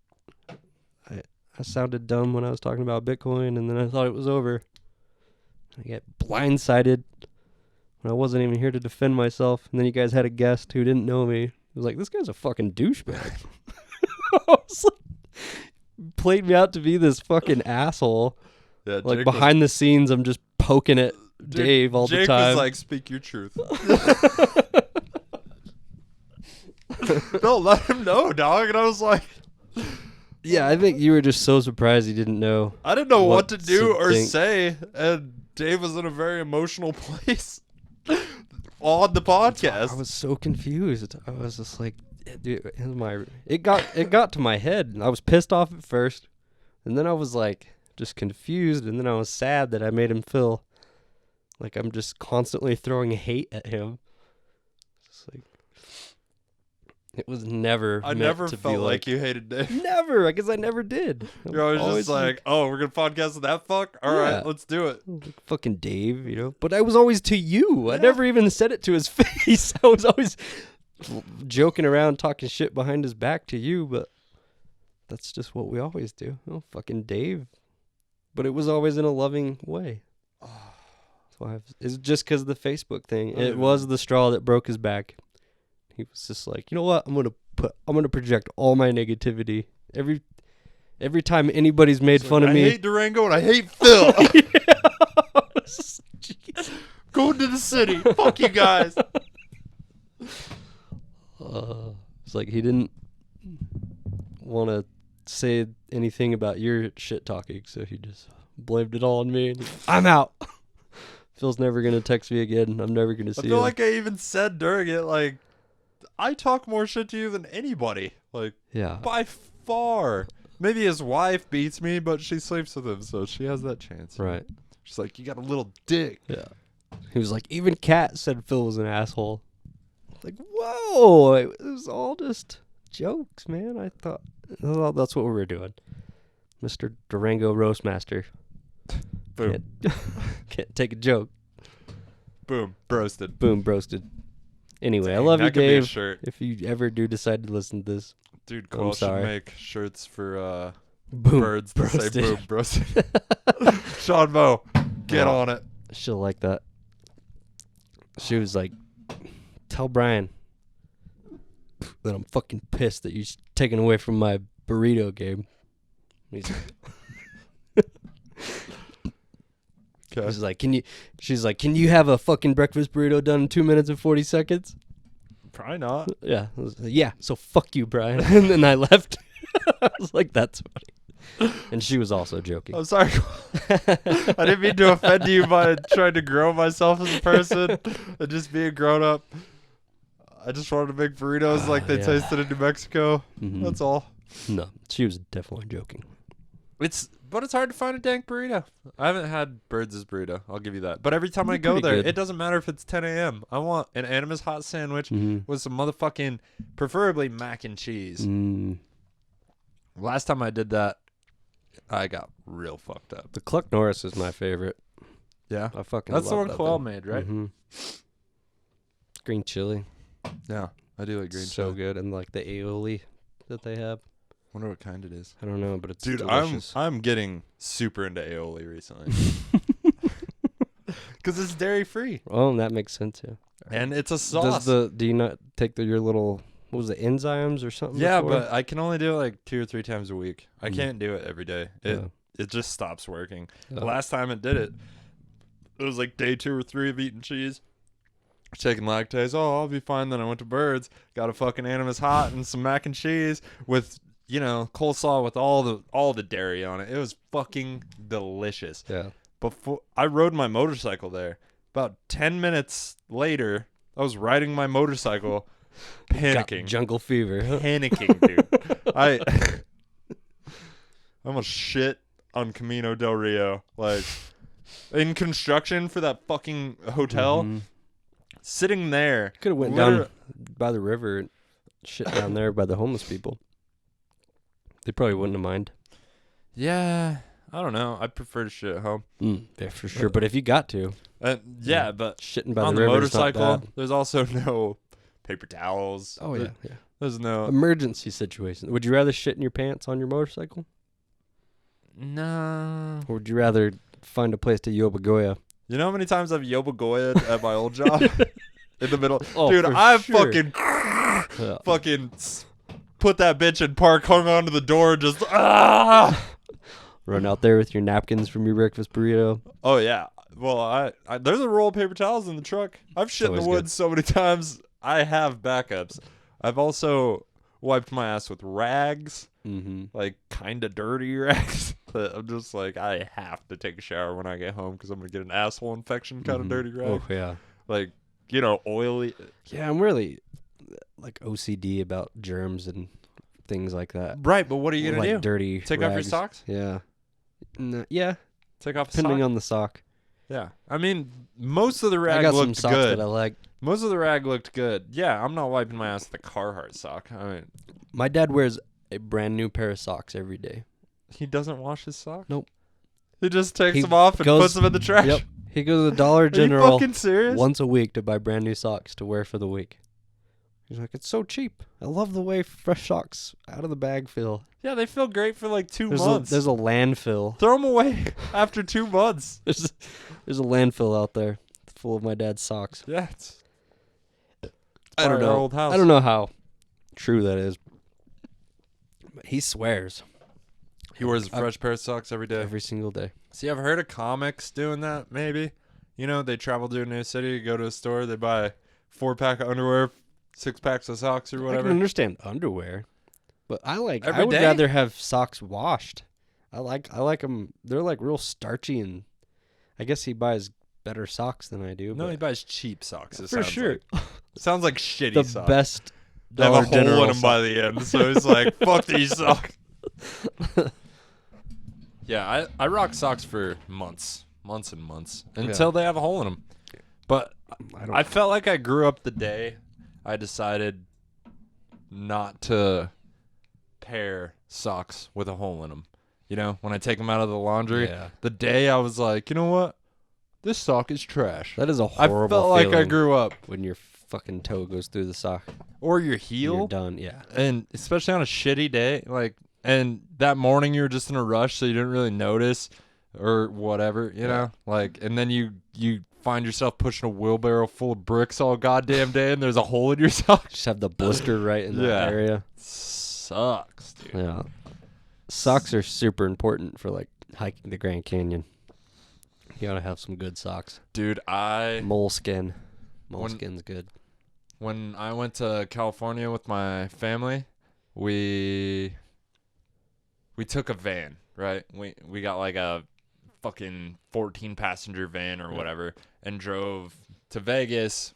I sounded dumb when I was talking about Bitcoin, and then I thought it was over. I got blindsided when I wasn't even here to defend myself, and then you guys had a guest who didn't know me. He was like, this guy's a fucking douchebag. I was like, played me out to be this fucking asshole. Yeah, Like Jake behind the scenes, I'm just poking at Dave all Jake the time. was like, speak your truth. No, let him know, dog. And I was like, yeah, I think you were just so surprised he didn't know. I didn't know what to to do or think. say. And Dave was in a very emotional place. on the I podcast. was so confused. I was just like, dude, it got to my head, and I was pissed off at first, and then I was like just confused, and then I was sad that I made him feel like I'm just constantly throwing hate at him. Just like it was never. I meant never to felt be like you hated Dave. Never, because I never did. You're always just like, oh, we're gonna podcast with that fuck. All right, Yeah. let's do it. Fucking Dave, you know. But I was always to you. I never even said it to his face. I was always joking around, talking shit behind his back to you. But that's just what we always do. Oh, fucking Dave. But it was always in a loving way. That's why it's just because of the Facebook thing. It was the straw that broke his back. He was just like, you know what? I'm gonna project all my negativity every time anybody's made fun of me. I hate Durango and I hate Phil. Jeez. Going to the city. Fuck you guys. It's like he didn't want to say anything about your shit talking, so he just blamed it all on me. And I'm out. Phil's never gonna text me again. I'm never gonna see I feel him. like I even said during it, like, I talk more shit to you than anybody. Like, Yeah. by far. Maybe his wife beats me, but she sleeps with him, so she has that chance. Right. She's like, you got a little dick. Yeah. He was like, even Kat said Phil was an asshole. Like, whoa! It was all just jokes, man. I thought that's what we were doing. Mr. Durango Roastmaster. Boom. Can't take a joke. Boom. Broasted. Boom, broasted. Anyway, I Dang, love you, that could be a Dave. shirt. If you ever do decide to listen to this, Dude, I'm Cole should sorry. make shirts for boom, birds that say broasted. boom, broasted. Sean Moe, get Oh. on it. She'll like that. She was like, tell Brian that I'm fucking pissed that you're taking away from my burrito game. He's Okay. she's like, can you have a fucking breakfast burrito done in 2 minutes and 40 seconds? Probably not. Yeah. I was like, yeah, so fuck you, Brian. And then I left. I was like, that's funny. And she was also joking. I'm sorry. I didn't mean to offend you by trying to grow myself as a person and just being grown up. I just wanted to make burritos like they yeah. tasted in New Mexico. Mhm. That's all. No, she was definitely joking. But it's hard to find a dank burrito. I haven't had Birds' burrito. I'll give you that. But every time I They're go pretty there, good. it doesn't matter if it's 10 a.m. I want an Animas hot sandwich Mhm. with some motherfucking, preferably mac and cheese. Mm. Last time I did that, I got real fucked up. The Cluck Norris is my favorite. Yeah. I fucking That's the love one that Coel thing. made, right? Mhm. Green chili. Yeah. I do like green so chili. good. And like the aioli that they have. Wonder what kind it is. I don't know, but it's Dude, delicious. I'm getting super into aioli recently. Because it's dairy free. Oh, that makes sense, yeah. And it's a sauce. Do you not take your little, what was it, enzymes or something? Yeah, before? but I can only do it like 2 or 3 times a week. I Mm. can't do it every day. It just stops working. Yeah. The last time it did it, it was like day 2 or 3 of eating cheese. Taking lactase. Oh, I'll be fine. Then I went to Birds, got a fucking Animas hot and some mac and cheese with, you know, coleslaw with all the dairy on it. It was fucking delicious. Yeah. Before I rode my motorcycle there, about 10 minutes later, I was riding my motorcycle, panicking. Got jungle fever. Panicking, dude. I almost shit on Camino del Rio. Like, in construction for that fucking hotel, Mhm. sitting there. Could have went down by the river and shit down there by the homeless people. They probably wouldn't have mind. Yeah, I don't know. I prefer to shit at home. Yeah, for sure. But if you got to, Yeah, but shitting by on the the river is not motorcycle, bad. there's also no paper towels. Oh, yeah, yeah. There's no... Emergency situation. Would you rather shit in your pants on your motorcycle? No. Or would you rather find a place to Yobagoya? You know how many times I've yobagoyed at my old job? In the middle. Oh, Dude, for I've sure. fucking... fucking put that bitch in park, hung onto the door, and just... Run out there with your napkins from your breakfast burrito. Oh, yeah. Well, I there's a roll of paper towels in the truck. I've shit in the always woods so many times. I have backups. I've also wiped my ass with rags, Mm-hmm. like kind of dirty rags. But I'm just like, I have to take a shower when I get home because I'm going to get an asshole infection kind of dirty rag. Oh, yeah. Like, oily. Yeah, I'm really like OCD about germs and things like that. Right, but what are you Or, gonna like do? dirty Take off your rags. socks? Yeah. Yeah, Take off a depending sock? on the sock. Yeah. I mean, most of the I rag got some looked socks good. that I like. Most of the rag looked good. Yeah, I'm not wiping my ass with a Carhartt sock. I mean, My dad wears a brand new pair of socks every day. he doesn't wash his socks? Nope. He just takes He them off and goes- puts them in the trash? Yep. He goes to Dollar Are you General fucking serious? once a week to buy brand new socks to wear for the week. He's like, it's so cheap. I love the way fresh socks out of the bag feel. Yeah, they feel great for like 2 There's months. there's a landfill. Throw them away after 2 months. There's a landfill out there full of my dad's socks. Yeah, it's I don't our know. old house. I don't know how true that is. But he swears He wears a fresh pair of socks every day. every single day. See, I've heard of comics doing that, maybe. They travel to a new city, go to a store, they buy 4-pack of underwear, 6 packs of socks or I whatever. can understand underwear, but I Every would day? rather have socks washed. I like them. They're like real starchy, and I guess he buys better socks than I do. No, but he buys cheap socks. It for sounds sure. Like. Sounds like shitty The socks. best They have Dollar a hole General in them by the end, so he's like, fuck these socks. Yeah, I rock socks for months and months until they have a hole in them. But I felt like I grew up the day I decided not to pair socks with a hole in them. When I take them out of the laundry, Yeah. the day I was like, you know what? This sock is trash. That is a I horrible felt like I feeling grew up. when your fucking toe goes through the sock. Or your and heel. You're done. Yeah. And especially on a shitty day, and that morning you were just in a rush, so you didn't really notice or whatever, and then you find yourself pushing a wheelbarrow full of bricks all goddamn day, and there's a hole in your sock. Just have the blister right in Yeah. that area. Sucks, dude. Yeah. Socks are super important for like hiking the Grand Canyon. You gotta have some good socks. Dude, Moleskin. Moleskin's good. when I went to California with my family, we took a van, right? We got like a fucking 14-passenger van or whatever and drove to Vegas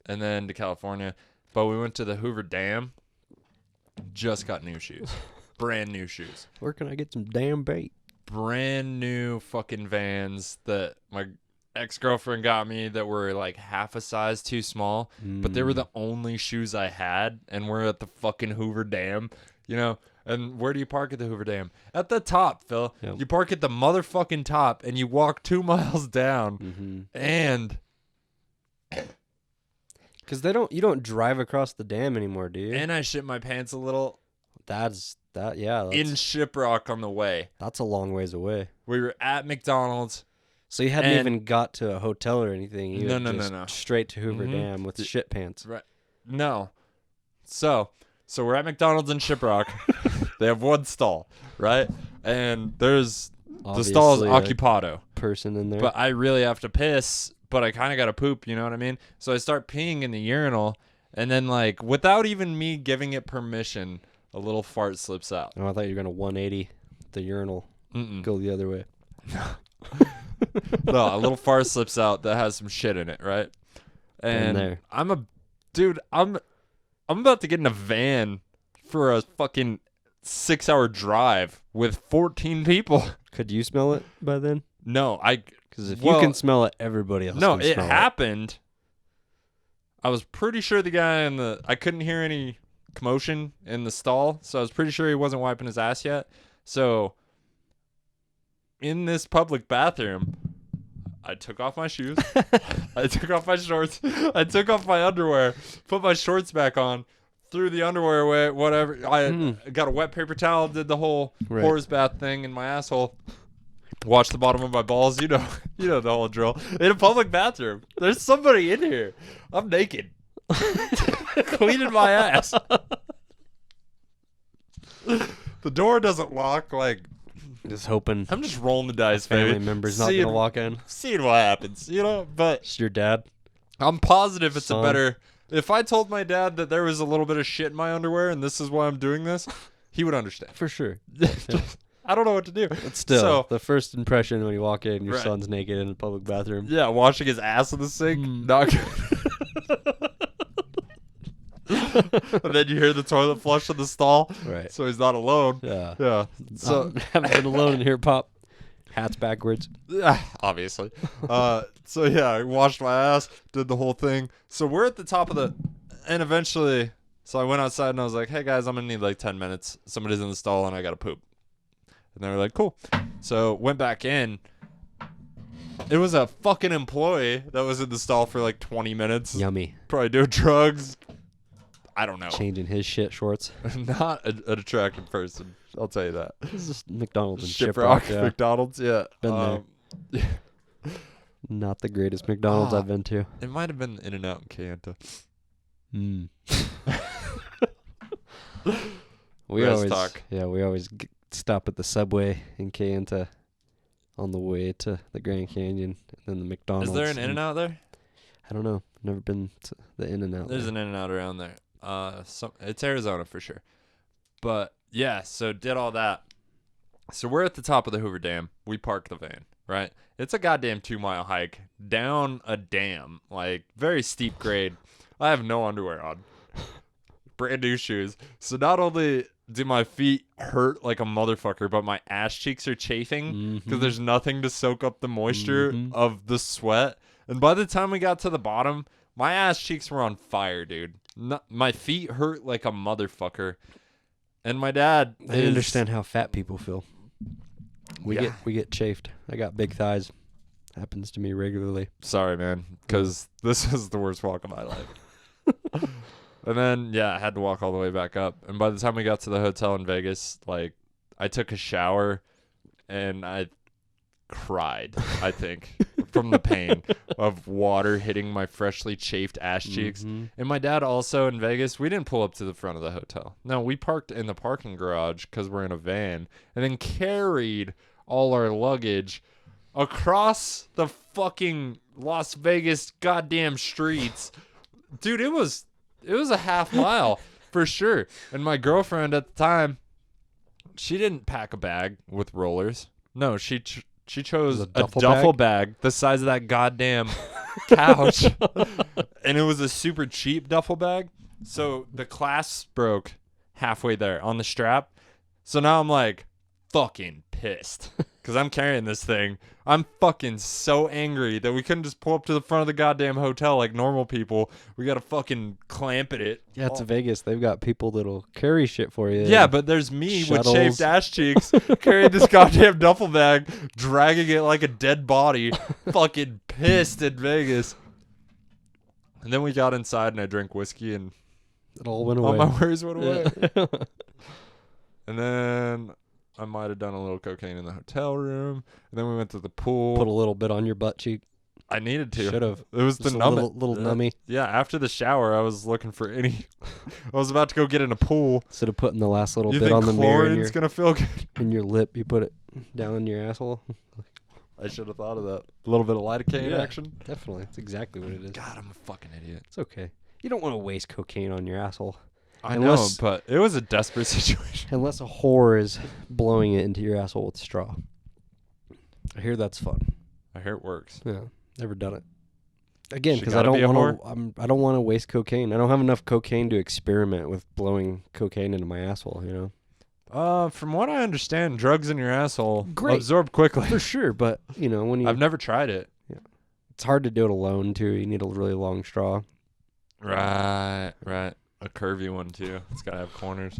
and then to California. But we went to the Hoover Dam, just got new shoes. Brand new shoes. Where can I get some damn bait? Brand new fucking Vans that my ex-girlfriend got me that were like half a size too small, but they were the only shoes I had, and we're at the fucking Hoover Dam, and where do you park at the Hoover Dam? At the top, Phil. Yep. You park at the motherfucking top, and you walk 2 miles down, and Because you don't drive across the dam anymore, do you? I shit my pants a little That's in Shiprock on the way. that's a long ways away. We were at McDonald's. So you hadn't And- even got to a hotel or anything. You No, had no, no, just no. straight to Hoover Mhm. Dam with shit pants. Right. No. So we're at McDonald's in Shiprock. They have one stall, right? And the stall is Obviously, a occupado. person in there. But I really have to piss, but I kind of got to poop, you know what I mean? So I start peeing in the urinal, and then, without even me giving it permission, a little fart slips out. Oh, I thought you were going to 180 the urinal. Mm-mm. Go the other way. No, a little fart slips out that has some shit in it, right? And there. I'm about to get in a van for a fucking 6-hour drive with 14 people. Could you smell it by then? No, Because if you can smell it, everybody else No, can it smell happened. I was pretty sure the guy I couldn't hear any commotion in the stall, so I was pretty sure he wasn't wiping his ass yet. So in this public bathroom, I took off my shoes, I took off my shorts, I took off my underwear, put my shorts back on, threw the underwear away, whatever. I got a wet paper towel, did the whole horse bath thing in my asshole. Watch the bottom of my balls, you know the whole drill. In a public bathroom, there's somebody in here. I'm naked, cleaning my ass. The door doesn't lock. Just hoping I'm just rolling the dice, family baby. member's not going to walk in. Seeing what happens, But It's your dad. I'm positive it's Son. a better. If I told my dad that there was a little bit of shit in my underwear and this is why I'm doing this, he would understand. For sure. I don't know what to do. But still, So, the first impression when you walk in, your Right. son's naked in a public bathroom. yeah, washing his ass in the sink. Not good. And then you hear the toilet flush in the stall. Right. So he's not alone. Yeah. Yeah. So haven't been alone in here, Pop. Hats backwards. obviously. So yeah, I washed my ass, did the whole thing. So we're at the top of and eventually, so I went outside and I was like, hey guys, I'm gonna need like 10 minutes. Somebody's in the stall and I gotta poop. And they were like, cool. So went back in. It was a fucking employee that was in the stall for like 20 minutes. Yummy. Probably doing drugs. I don't know. Changing his shit shorts. Not an attractive person. I'll tell you that. This is just McDonald's and Shiprock, yeah. McDonald's, yeah. Been there. Not the greatest McDonald's I've been to. It might have been In-N-Out in Kayenta. Mm. We always stop at the Subway in Kayenta on the way to the Grand Canyon, and then the McDonald's. Is there an In-N-Out there? I don't know. Never been to the In-N-Out. There's an In-N-Out around there. It's Arizona for sure. But yeah, so did all that. So we're at the top of the Hoover Dam. We parked the van, right? It's a goddamn 2-mile hike down a dam, like very steep grade. I have no underwear on. Brand new shoes. So not only do my feet hurt like a motherfucker, but my ass cheeks are chafing because there's nothing to soak up the moisture of the sweat. And by the time we got to the bottom, my ass cheeks were on fire, dude. My feet hurt like a motherfucker. And my dad I understand how fat people feel. We get chafed. I got big thighs. Happens to me regularly. Sorry, man, because this is the worst walk of my life. And then, yeah, I had to walk all the way back up. And by the time we got to the hotel in Vegas, like, I took a shower and I cried, I think, from the pain of water hitting my freshly chafed ass cheeks. And my dad also in Vegas, we didn't pull up to the front of the hotel. No, we parked in the parking garage because we're in a van and then carried all our luggage across the fucking Las Vegas goddamn streets. Dude, it was a half mile for sure. And my girlfriend at the time, she didn't pack a bag with rollers. No, she chose a duffel bag the size of that goddamn couch. And it was a super cheap duffel bag. So the clasp broke halfway there on the strap. So now I'm like fucking pissed because I'm carrying this thing. I'm fucking so angry that we couldn't just pull up to the front of the goddamn hotel like normal people. We got to fucking clamp it. Yeah, it's Vegas. They've got people that'll carry shit for you. Yeah, but there's me with shaved ass cheeks carrying this goddamn duffel bag, dragging it like a dead body, fucking pissed in Vegas. And then we got inside and I drank whiskey and it all went away. All my worries went away. And then I might have done a little cocaine in the hotel room. And then we went to the pool. Put a little bit on your butt cheek. I needed to. Should have. It was just the little nummy. Yeah, after the shower, I was looking for any. I was about to go get in a pool. Instead of putting the last little you bit on the mirror chlorine's gonna feel good in your lip, you put it down in your asshole. I should have thought of that. A little bit of lidocaine action. Definitely. That's exactly what it is. God, I'm a fucking idiot. It's okay. You don't want to waste cocaine on your asshole. I know, but it was a desperate situation. Unless a whore is blowing it into your asshole with a straw. I hear that's fun. I hear it works. Yeah, never done it. Again, because I don't want to waste cocaine. I don't have enough cocaine to experiment with blowing cocaine into my asshole. You know. From what I understand, drugs in your asshole absorb quickly. For sure, but you know when you. I've never tried it. Yeah, it's hard to do it alone too. You need a really long straw. Right. A curvy one too. It's gotta have corners.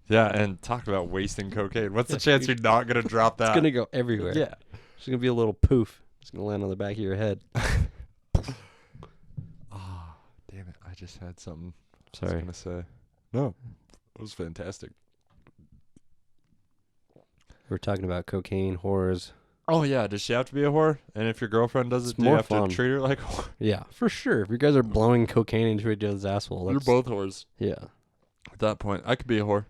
Yeah, and talk about wasting cocaine. What's the chance you're not gonna drop that? It's gonna go everywhere. Yeah, it's gonna be a little poof. It's gonna land on the back of your head. Oh, damn it! I just had something. Sorry. I was gonna say. No, it was fantastic. We're talking about cocaine, whores. Oh yeah, does she have to be a whore? And if your girlfriend does it, do you have to treat her like a whore? Yeah, for sure. If you guys are blowing cocaine into each other's asshole, you're both whores. Yeah. At that point, I could be a whore.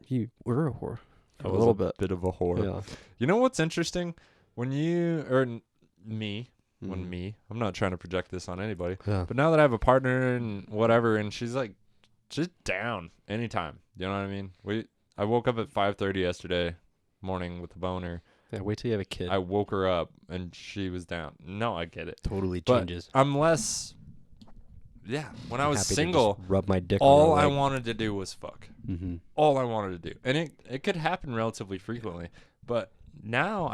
You were a whore. A little bit of a whore. Yeah. You know what's interesting? When you or me, I'm not trying to project this on anybody. Yeah. But now that I have a partner and whatever, and she's down anytime. You know what I mean? I woke up at 5:30 yesterday morning with a boner. Yeah, wait till you have a kid. I woke her up and she was down. No, I get it. Totally But changes. I'm less. Yeah, when I was Happy to single, just rub my dick all on I her leg. wanted to do was fuck. Mm-hmm. All I wanted to do, and it could happen relatively frequently. But now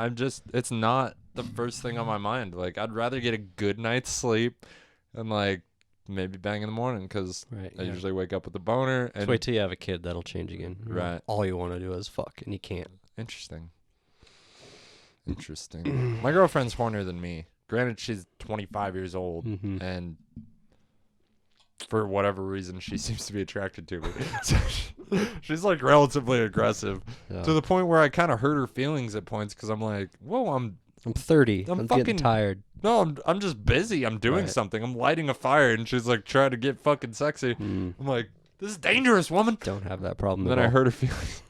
it's not the first thing on my mind. Like I'd rather get a good night's sleep and like maybe bang in the morning because Right. I usually wake up with a boner. Just And wait till you have a kid. That'll change again. You know, Right. all you want to do is fuck, and you can't. Interesting. My girlfriend's hornier than me. Granted, she's 25 years old, Mm-hmm. and for whatever reason, she seems to be attracted to me. So she's like relatively aggressive Yeah. to the point where I kind of hurt her feelings at points because I'm like, whoa, I'm 30. I'm I'm fucking- getting tired. I'm just busy. I'm doing Right. something. I'm lighting a fire, and she's like trying to get fucking sexy. Mm. I'm like, this is dangerous, woman. Don't have that problem. And then at I all. hurt her feelings.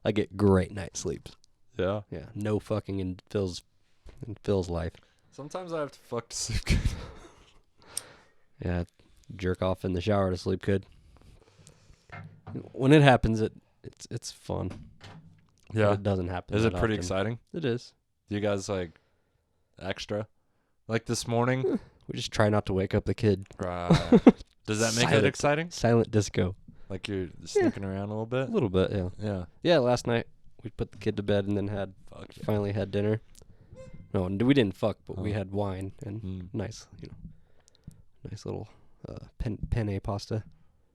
I get great night sleeps. Yeah. Yeah. No fucking in Phil's life. Sometimes I have to fuck to sleep good. Yeah. Jerk off in the shower to sleep good. When it happens, it's fun. But it doesn't happen. Is it that pretty often. exciting? It is. Do you guys like extra? Like this morning? We just try not to wake up the kid. Right. Does that make it Silent. exciting? Silent disco. Like you're sneaking around a little A bit? little bit, yeah. Yeah. Yeah, last night we put the kid to bed and then Fuck yeah. finally had dinner. No, we didn't fuck, but we Oh. had wine and Mm. nice little penne pasta.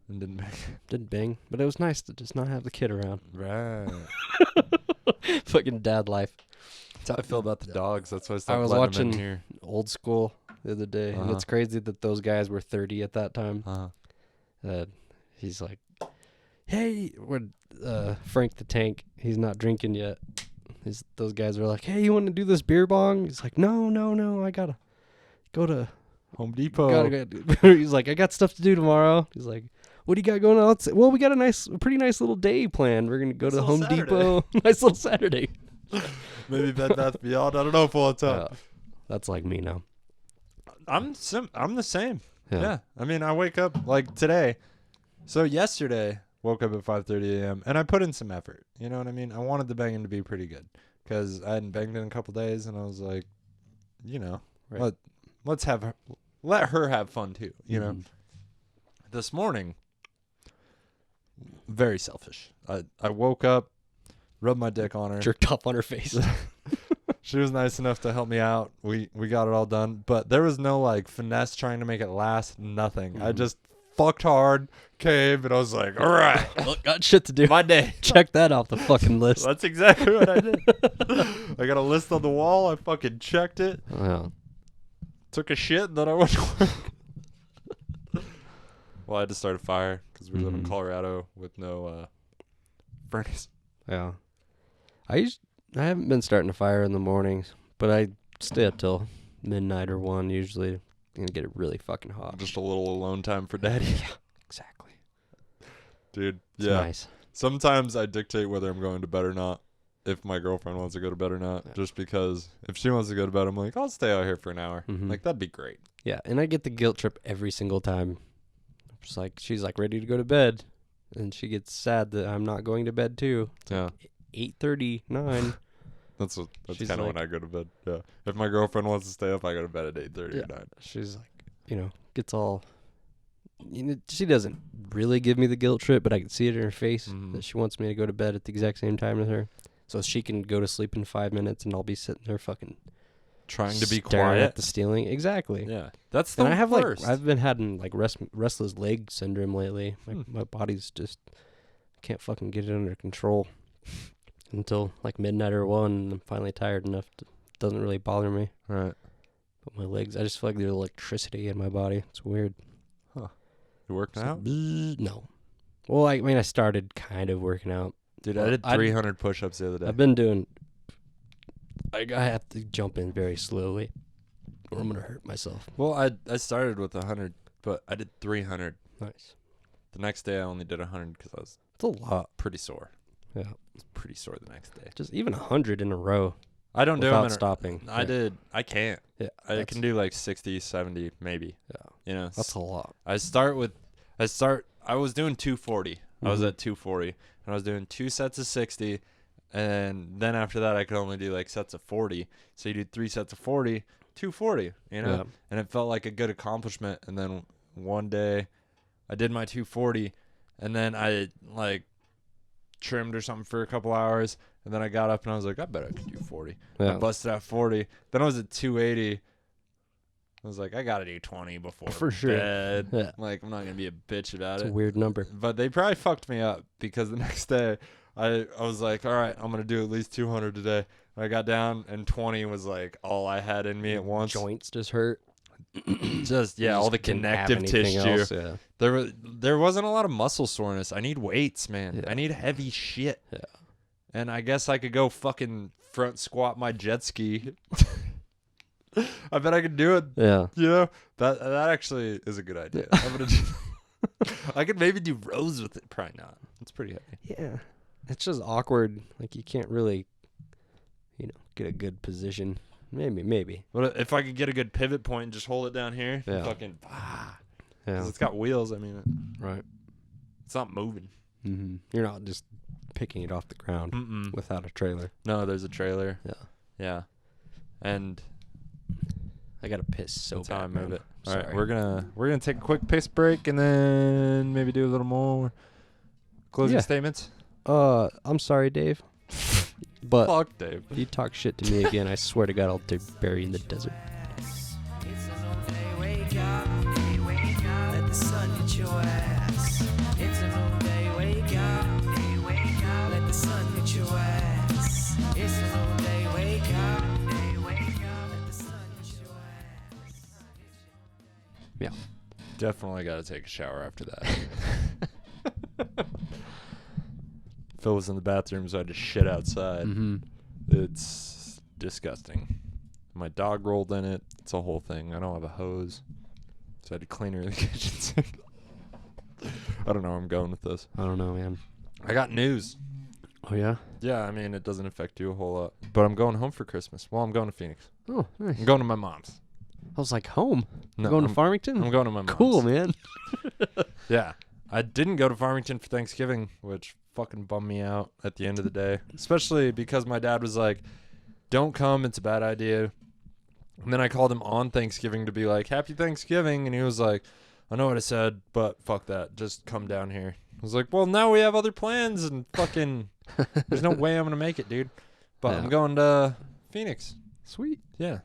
And didn't make Didn't bang, but it was nice to just not have the kid around. Right. Fucking dad life. That's how I feel about the dogs. That's why I I stopped was letting them in watching- here. Old school the other day, and Uh-huh. it's crazy that those guys were 30 at that time. Uh-huh. He's like, "Hey, Frank the Tank. He's not drinking yet." Those guys were like, "Hey, you want to do this beer bong?" He's like, "No, I gotta go to Home Depot. He's like, "I got stuff to do tomorrow." He's like, "What do you got going on?" Well, we got a pretty nice little day planned. We're gonna go to Nice Home little Depot. Nice little Saturday. Maybe Bed Bath Beyond. I don't know if we'll Yeah, that's like me now. I'm the same. Yeah. I mean, I wake up like today. So yesterday, woke up at 5:30 a.m. and I put in some effort. You know what I mean? I wanted the banging to be pretty good because I hadn't banged in a couple days, and I was like, you know, Right. let her have fun too. You know. Mhm. This morning, very selfish. I woke up, rubbed my dick on her. Jerked off on her face. She was nice enough to help me out. We got it all done, but there was no like finesse trying to make it last. Nothing. I Mhm. just fucked hard, came, and I was like, all right, Look, got shit to do. my day. Check that off the fucking list. That's exactly what I did. I got a list on the wall. I fucking checked it, Yeah. took a shit, and then I went to work. Well, I had to start a fire because we live in Mhm. Colorado with no furnace. Yeah. I haven't been starting a fire in the mornings, but I stay up till midnight or 1 usually and get it really fucking hot. Just a little alone time for daddy. Exactly. Dude, It's yeah. nice. Sometimes I dictate whether I'm going to bed or not. If my girlfriend wants to go to bed or not, Yeah. just because if she wants to go to bed, I'm like, I'll stay out here for an hour. Mhm. Like that'd be great. Yeah, and I get the guilt trip every single time. Just like she's like ready to go to bed, and she gets sad that I'm not going to bed too. Yeah, 8:39. that's She's kind of like- when I go to bed. Yeah, if my girlfriend wants to stay up, I go to bed at 8:30 Yeah. or 9. She's like, gets all. She doesn't really give me the guilt trip, but I can see it in her face Mhm. that she wants me to go to bed at the exact same time as her, so she can go to sleep in 5 minutes, and I'll be sitting there fucking Trying to be staring at quiet. the ceiling. Exactly. Yeah, that's the And I have worst. I've been having like restless leg syndrome lately. My body's just can't fucking get it under control until like midnight or 1. And I'm finally tired enough. It doesn't really bother me. Right. But my legs, I just feel like there's electricity in my body. It's weird. You working It's out? like, bzzz, no. Well, I mean, I started kind of working out. Dude, Well, I did I- 300 push-ups the other day. I've been doing. I have to jump in very slowly, or I'm gonna hurt myself. Well, I started with 100, but I did 300. Nice. The next day, I only did 100 because I was It's a lot. pretty sore. Yeah. I was pretty sore the next day. Just even 100 in a row I don't do without them stopping. I can't. Yeah. I can do like 60, 70, maybe. Yeah. You know, That's a lot. I was doing 240. I was Mhm. at 240, and I was doing 2 sets of 60, And then after that, I could only do like sets of 40. So you do 3 sets of 40, 240, you know? Yeah. And it felt like a good accomplishment. And then one day I did my 240 and then I like trimmed or something for a couple hours. And then I got up and I was like, I bet I could do 40. I Yeah. busted out 40. Then I was at 280. I was like, I got to do 20 before For sure. bed. Yeah. Like, I'm not going to be a bitch about It's it. a weird number. But they probably fucked me up because the next day I was like, all right, I'm going to do at least 200 today. I got down and 20 was like all I had in me at once. Joints just hurt. Just, yeah, all the didn't have connective anything tissue. else, yeah. There wasn't a lot of muscle soreness. I need weights, man. Yeah. I need heavy shit. Yeah. And I guess I could go fucking front squat my jet ski. I bet I could do it. Yeah. You know, that actually is a good idea. I'm gonna do. I could maybe do rows with it. Probably not. It's pretty heavy. Yeah. It's just awkward. Like, you can't really, get a good position. Maybe. But if I could get a good pivot point and just hold it down here, Yeah. fucking, Yeah. 'cause it's got wheels. I mean, Right. it's not moving. Mm-hmm. You're not just picking it off the ground without a trailer. No, there's a trailer. Yeah. Yeah, and I got to piss so that's bad. how I move man. it. All right, Sorry. we're gonna take a quick piss break and then maybe do a little more closing Yeah. statements. I'm sorry, Dave. But Fuck, Dave. if you talk shit to me again, I swear to God, I'll bury you in the desert. It's a new day, wake up, let the sun hit your ass. It's a new day, wake up, let the sun hit your ass. It's a new day, wake up, let the sun hit your ass. Yeah. Definitely got to take a shower after that. Phil was in the bathroom, so I had to shit outside. Mm-hmm. It's disgusting. My dog rolled in it. It's a whole thing. I don't have a hose, so I had to clean her in the kitchen sink. I don't know where I'm going with this. I don't know, man. I got news. Oh, yeah? Yeah, I mean, it doesn't affect you a whole lot. But I'm going home for Christmas. Well, I'm going to Phoenix. Oh, nice. I'm going to my mom's. I was like, home? No, Going to I'm Farmington? going to my mom's. Cool, man. Yeah. I didn't go to Farmington for Thanksgiving, which fucking bummed me out at the end of the day. Especially because my dad was like, don't come, it's a bad idea. And then I called him on Thanksgiving to be like, Happy Thanksgiving. And he was like, I know what I said, but fuck that. Just come down here. I was like, well, now we have other plans and fucking there's no way I'm going to make it, dude. But Yeah. I'm going to Phoenix. Sweet. Yeah.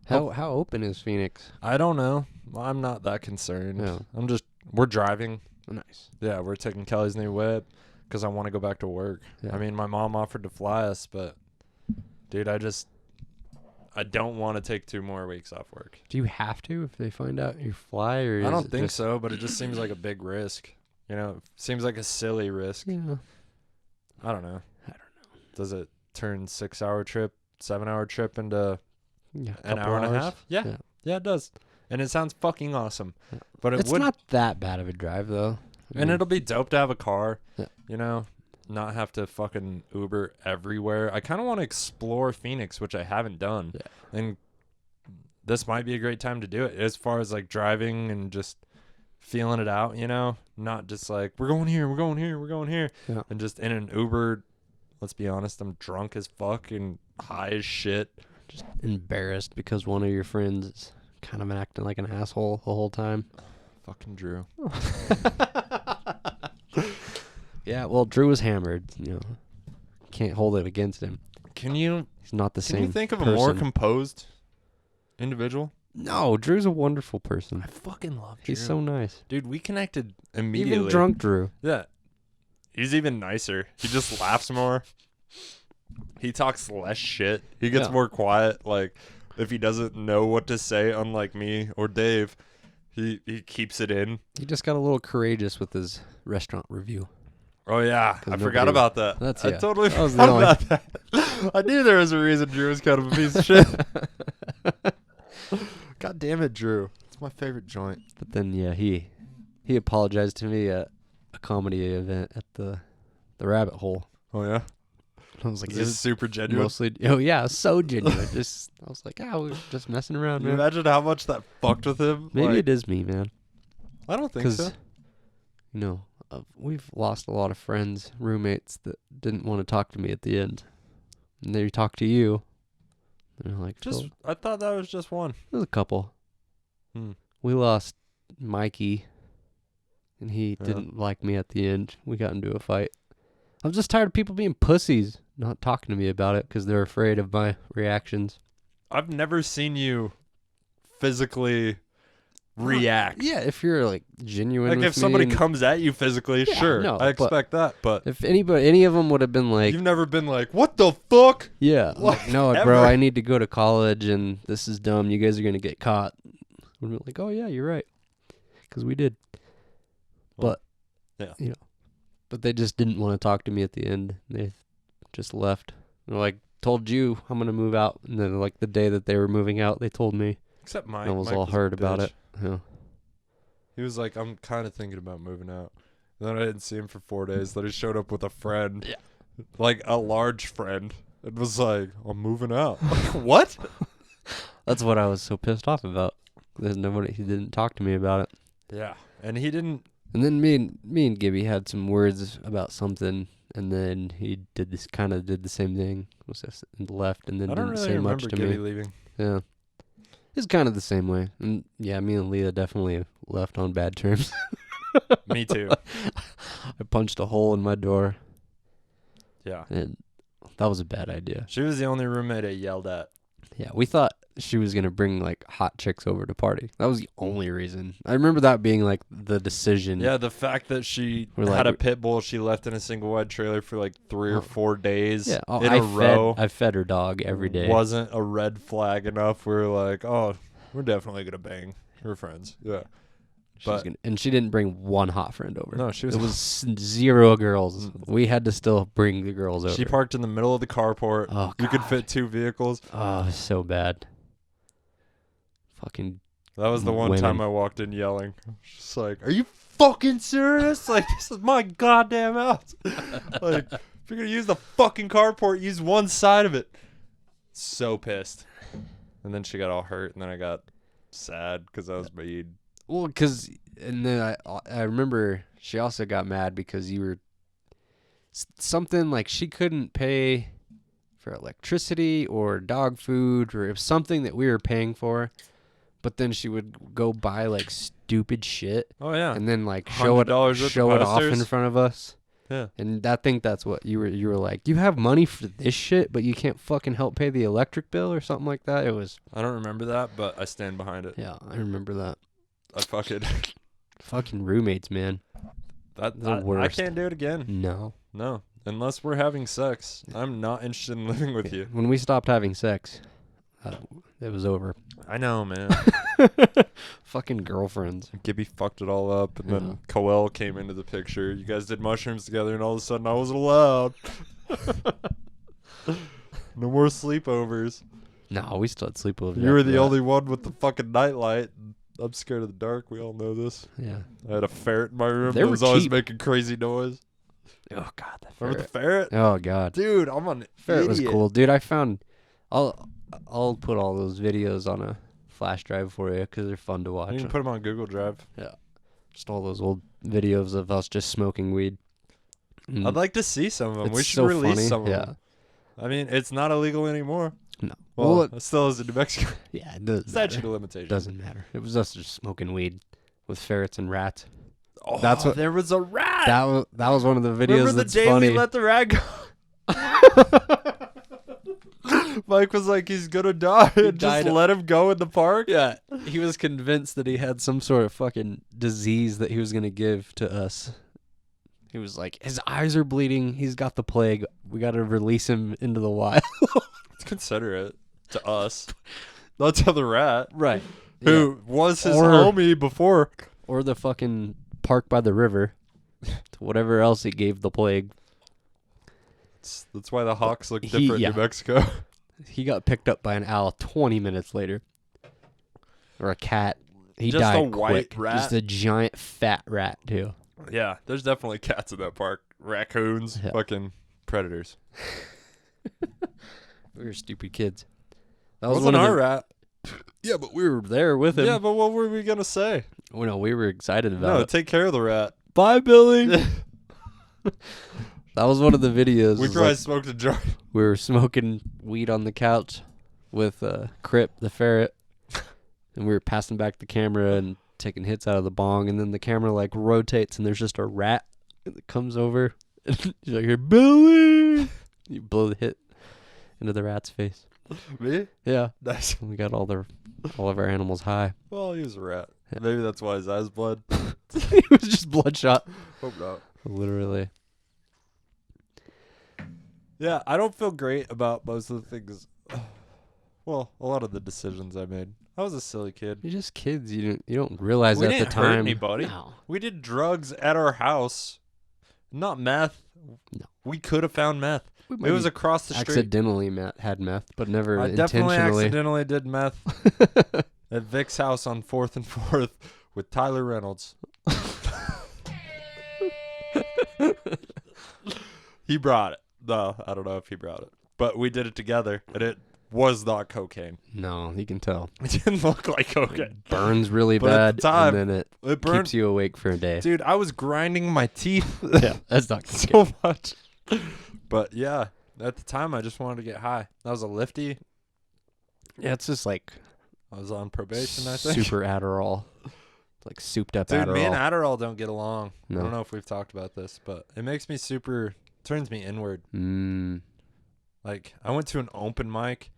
How open is Phoenix? I don't know. I'm not that concerned. Yeah. We're driving. Nice. Yeah, we're taking Kelly's new whip because I want to go back to work. Yeah. I mean, my mom offered to fly us, but dude, I don't want to take 2 more weeks off work. Do you have to if they find out you fly? Or I is don't it think just- so, but it just seems like a big risk. You know, seems like a silly risk. Yeah. I don't know. Does it turn 6-hour trip, 7-hour trip into Yeah, an couple hour and a hours. half? Yeah. Yeah. It does. And it sounds fucking awesome. Yeah. But it It's would not that bad of a drive, though. and it'll be dope to have a car. Yeah. You know, not have to fucking Uber everywhere. I kind of want to explore Phoenix, which I haven't done. Yeah. And this might be a great time to do it as far as like driving and just feeling it out, you know, not just like we're going here, we're going here, we're going here. Yeah. And just in an Uber, let's be honest, I'm drunk as fuck and high as shit. just embarrassed because one of your friends is kind of acting like an asshole the whole time. Fucking Drew. Yeah, well, Drew was hammered. Can't hold it against him. Can you He's not the same. can you think of person. a more composed individual? No, Drew's a wonderful person. I fucking love Drew. He's so nice. Dude, we connected immediately. Even drunk Drew. Yeah. He's even nicer. He just laughs more. He talks less shit. He gets Yeah. more quiet. Like, if he doesn't know what to say, unlike me or Dave, he keeps it in. He just got a little courageous with his restaurant review. Oh, yeah. 'Cause I forgot nobody- about that. That's- I yeah. totally That was the forgot only- about that. I knew there was a reason Drew was kind of a piece of shit. God damn it, Drew. It's my favorite joint. But then, yeah, he apologized to me at a comedy event at the Rabbit Hole. Oh, yeah? I was like, Is it this was super genuine? mostly, oh yeah, so genuine. Just, I was like, we were just messing around, Can you man. imagine how much that fucked with him? Maybe Like, it is me, man. I don't think Because, so. we've lost a lot of friends, roommates that didn't want to talk to me at the end. And they talk to you. And they're like, Just, Phil, I thought that was just one. there's a couple. We lost Mikey, and he didn't like me at the end. We got into a fight. I'm just tired of people being pussies, not talking to me about it because they're afraid of my reactions. I've never seen you physically react. Yeah, if you're like genuine, Like with if somebody me and- comes at you physically, Yeah, sure, no, I expect that. But if any of them would have been like, you've never been like, what the fuck? yeah, Like, like, no, ever. bro, I need to go to college, and this is dumb. You guys are gonna get caught. We'd be like, oh yeah, you're right, because we did. Well, But yeah. you know, but they just didn't want to talk to me at the end. They just left. They're like, told you I'm gonna move out, and then like the day that they were moving out, they told me. Except Mike. I was Mike all a hurt about bitch. it. Yeah. He was like, I'm kind of thinking about moving out. And then I didn't see him for 4 days. Then he showed up with a friend. Yeah. Like a large friend. It was like, I'm moving out. What? That's what I was so pissed off about. There's nobody. He didn't talk to me about it. Yeah. And he didn't. And then me and Gibby had some words about something, and then he did the same thing. Was just left, and then I don't didn't really say much remember to Gibby me. leaving. Yeah, it's kind of the same way. And yeah, me and Leah definitely left on bad terms. Me too. I punched a hole in my door, Yeah. and that was a bad idea. She was the only roommate I yelled at. Yeah, we thought she was gonna bring like hot chicks over to party. That was the only reason. I remember that being like the decision. Yeah, the fact that she We're had like- a pit bull she left in a single wide trailer for like 3 or 4 days Yeah. Oh, in a row I fed her dog every day. wasn't a red flag enough. We were like, oh, we're definitely going to bang. We're friends. Yeah. And she didn't bring one hot friend over. No, she was. It was 0 girls. We had to still bring the girls over. She parked in the middle of the carport. Oh, You could God. fit 2 vehicles. Oh, it was so bad. Fucking That was the one time Women. I walked in yelling. Just like, are you fucking serious? Like, this is my goddamn house. Like, if you're going to use the fucking carport, use one side of it. So pissed. And then she got all hurt, and then I got sad because I was mean. well, and then I remember she also got mad because you were something like she couldn't pay for electricity or dog food, or it was something that we were paying for. But then she would go buy like stupid shit Oh, yeah. and then like show it $100 worth of off in posters. front of us. Yeah. And I think that's what you were like, you have money for this shit, but you can't fucking help pay the electric bill or something like that. It was, I don't remember that, but I stand behind it. yeah, I remember that. I fucking Fucking roommates, man. The I worst. can't do it again. No. No, unless we're having sex. I'm not interested in living with you. When we stopped having sex, it was over. I know, man. Fucking girlfriends. Gibby fucked it all up, and then Coel came into the picture. You guys did mushrooms together, and all of a sudden I wasn't allowed. No more sleepovers. No, we still had sleepovers. You were after the that. only one with the fucking nightlight. I'm scared of the dark. We all know this. Yeah. I had a ferret in my room They that were was always cheap. making crazy noise. Oh God, that Remember the ferret. ferret? Oh God, Dude, I'm an ferret was idiot. cool, dude. I found. I'll put all those videos on a flash drive for you because they're fun to watch. You can put them on Google Drive. Just all those old videos of us just smoking weed. Mm. I'd like to see some of them. We It's should so release funny. some of Yeah. them. I mean, it's not illegal anymore. No. Well, it, it still is in New Mexico. yeah, it doesn't Statute matter. of limitations. Doesn't matter. It was us just smoking weed with ferrets and rats. Oh, That's what- there was a rat. That was one of the videos Remember the that's day funny. we let the rat go? Mike was like, he's gonna die, and just died. let him go in the park. Yeah, he was convinced that he had some sort of fucking disease that he was gonna give to us. He was like, his eyes are bleeding. He's got the plague. We got to release him into the wild. It's considerate to us, not to the rat, Right. who was his Or- homie before. Or the fucking park by the river. To whatever else he gave the plague. That's why the hawks look He- different yeah. in New Mexico. He got picked up by an owl 20 minutes later. Or a cat. He Just a died white quick. rat? Just a giant fat rat, too. Yeah, there's definitely cats in that park. Raccoons, Yeah. fucking predators. We were stupid kids. That That was wasn't one of our the, rat. Yeah, but we were there with him. Yeah, but what were we gonna say? Well, no, we were excited about No, it. take care of the rat. Bye, Billy. That was one of the videos. We It was probably like smoked a jar. we were smoking weed on the couch with Crip, the ferret, and we were passing back the camera and taking hits out of the bong, and then the camera like rotates and there's just a rat that comes over. And you're like, "Hey, Billy!" You blow the hit into the rat's face. Me? Yeah, Nice. we got all of our animals high. Well, he was a rat. Maybe that's why his eyes bled. It was just bloodshot. Hope not. Literally. Yeah, I don't feel great about most of the things. Well, a lot of the decisions I made. I was a silly kid. You're just kids. You don't realize We at the didn't hurt time. anybody. No. We did drugs at our house. Not meth. No. We could have found meth. We It was across the street. accidentally had meth, but never I definitely intentionally. accidentally did meth at Vic's house on 4th and 4th with Tyler Reynolds. He brought it. No, I don't know if he brought it. But we did it together, and it was not cocaine. No, you can tell. It didn't look like cocaine. Burns really But at bad, the time, and then it It burned. keeps you awake for a day. Dude, I was grinding my teeth Yeah, that's not cocaine. so much. But yeah, at the time, I just wanted to get high. That was a lifty. Yeah, it's just like I was on probation, I think. super Adderall. Like souped up Dude, Adderall. me and Adderall don't get along. No. I don't know if we've talked about this, but it makes me turns me inward. Like, I went to an open mic.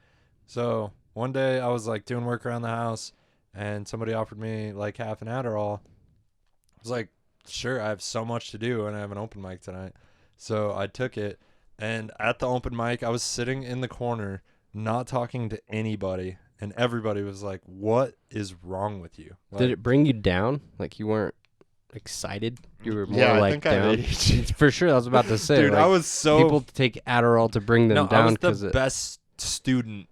So one day I was like doing work around the house and somebody offered me like half an Adderall. I was like, sure, I have so much to do and I have an open mic tonight. So I took it, and at the open mic, I was sitting in the corner, not talking to anybody. And everybody was like, what is wrong with you? Like, Did it bring you down? Like you weren't excited? You were more Yeah, I like think I down? did. For sure, I was about to say. Dude, like, I was so... people take Adderall to bring them No, I down was because the best student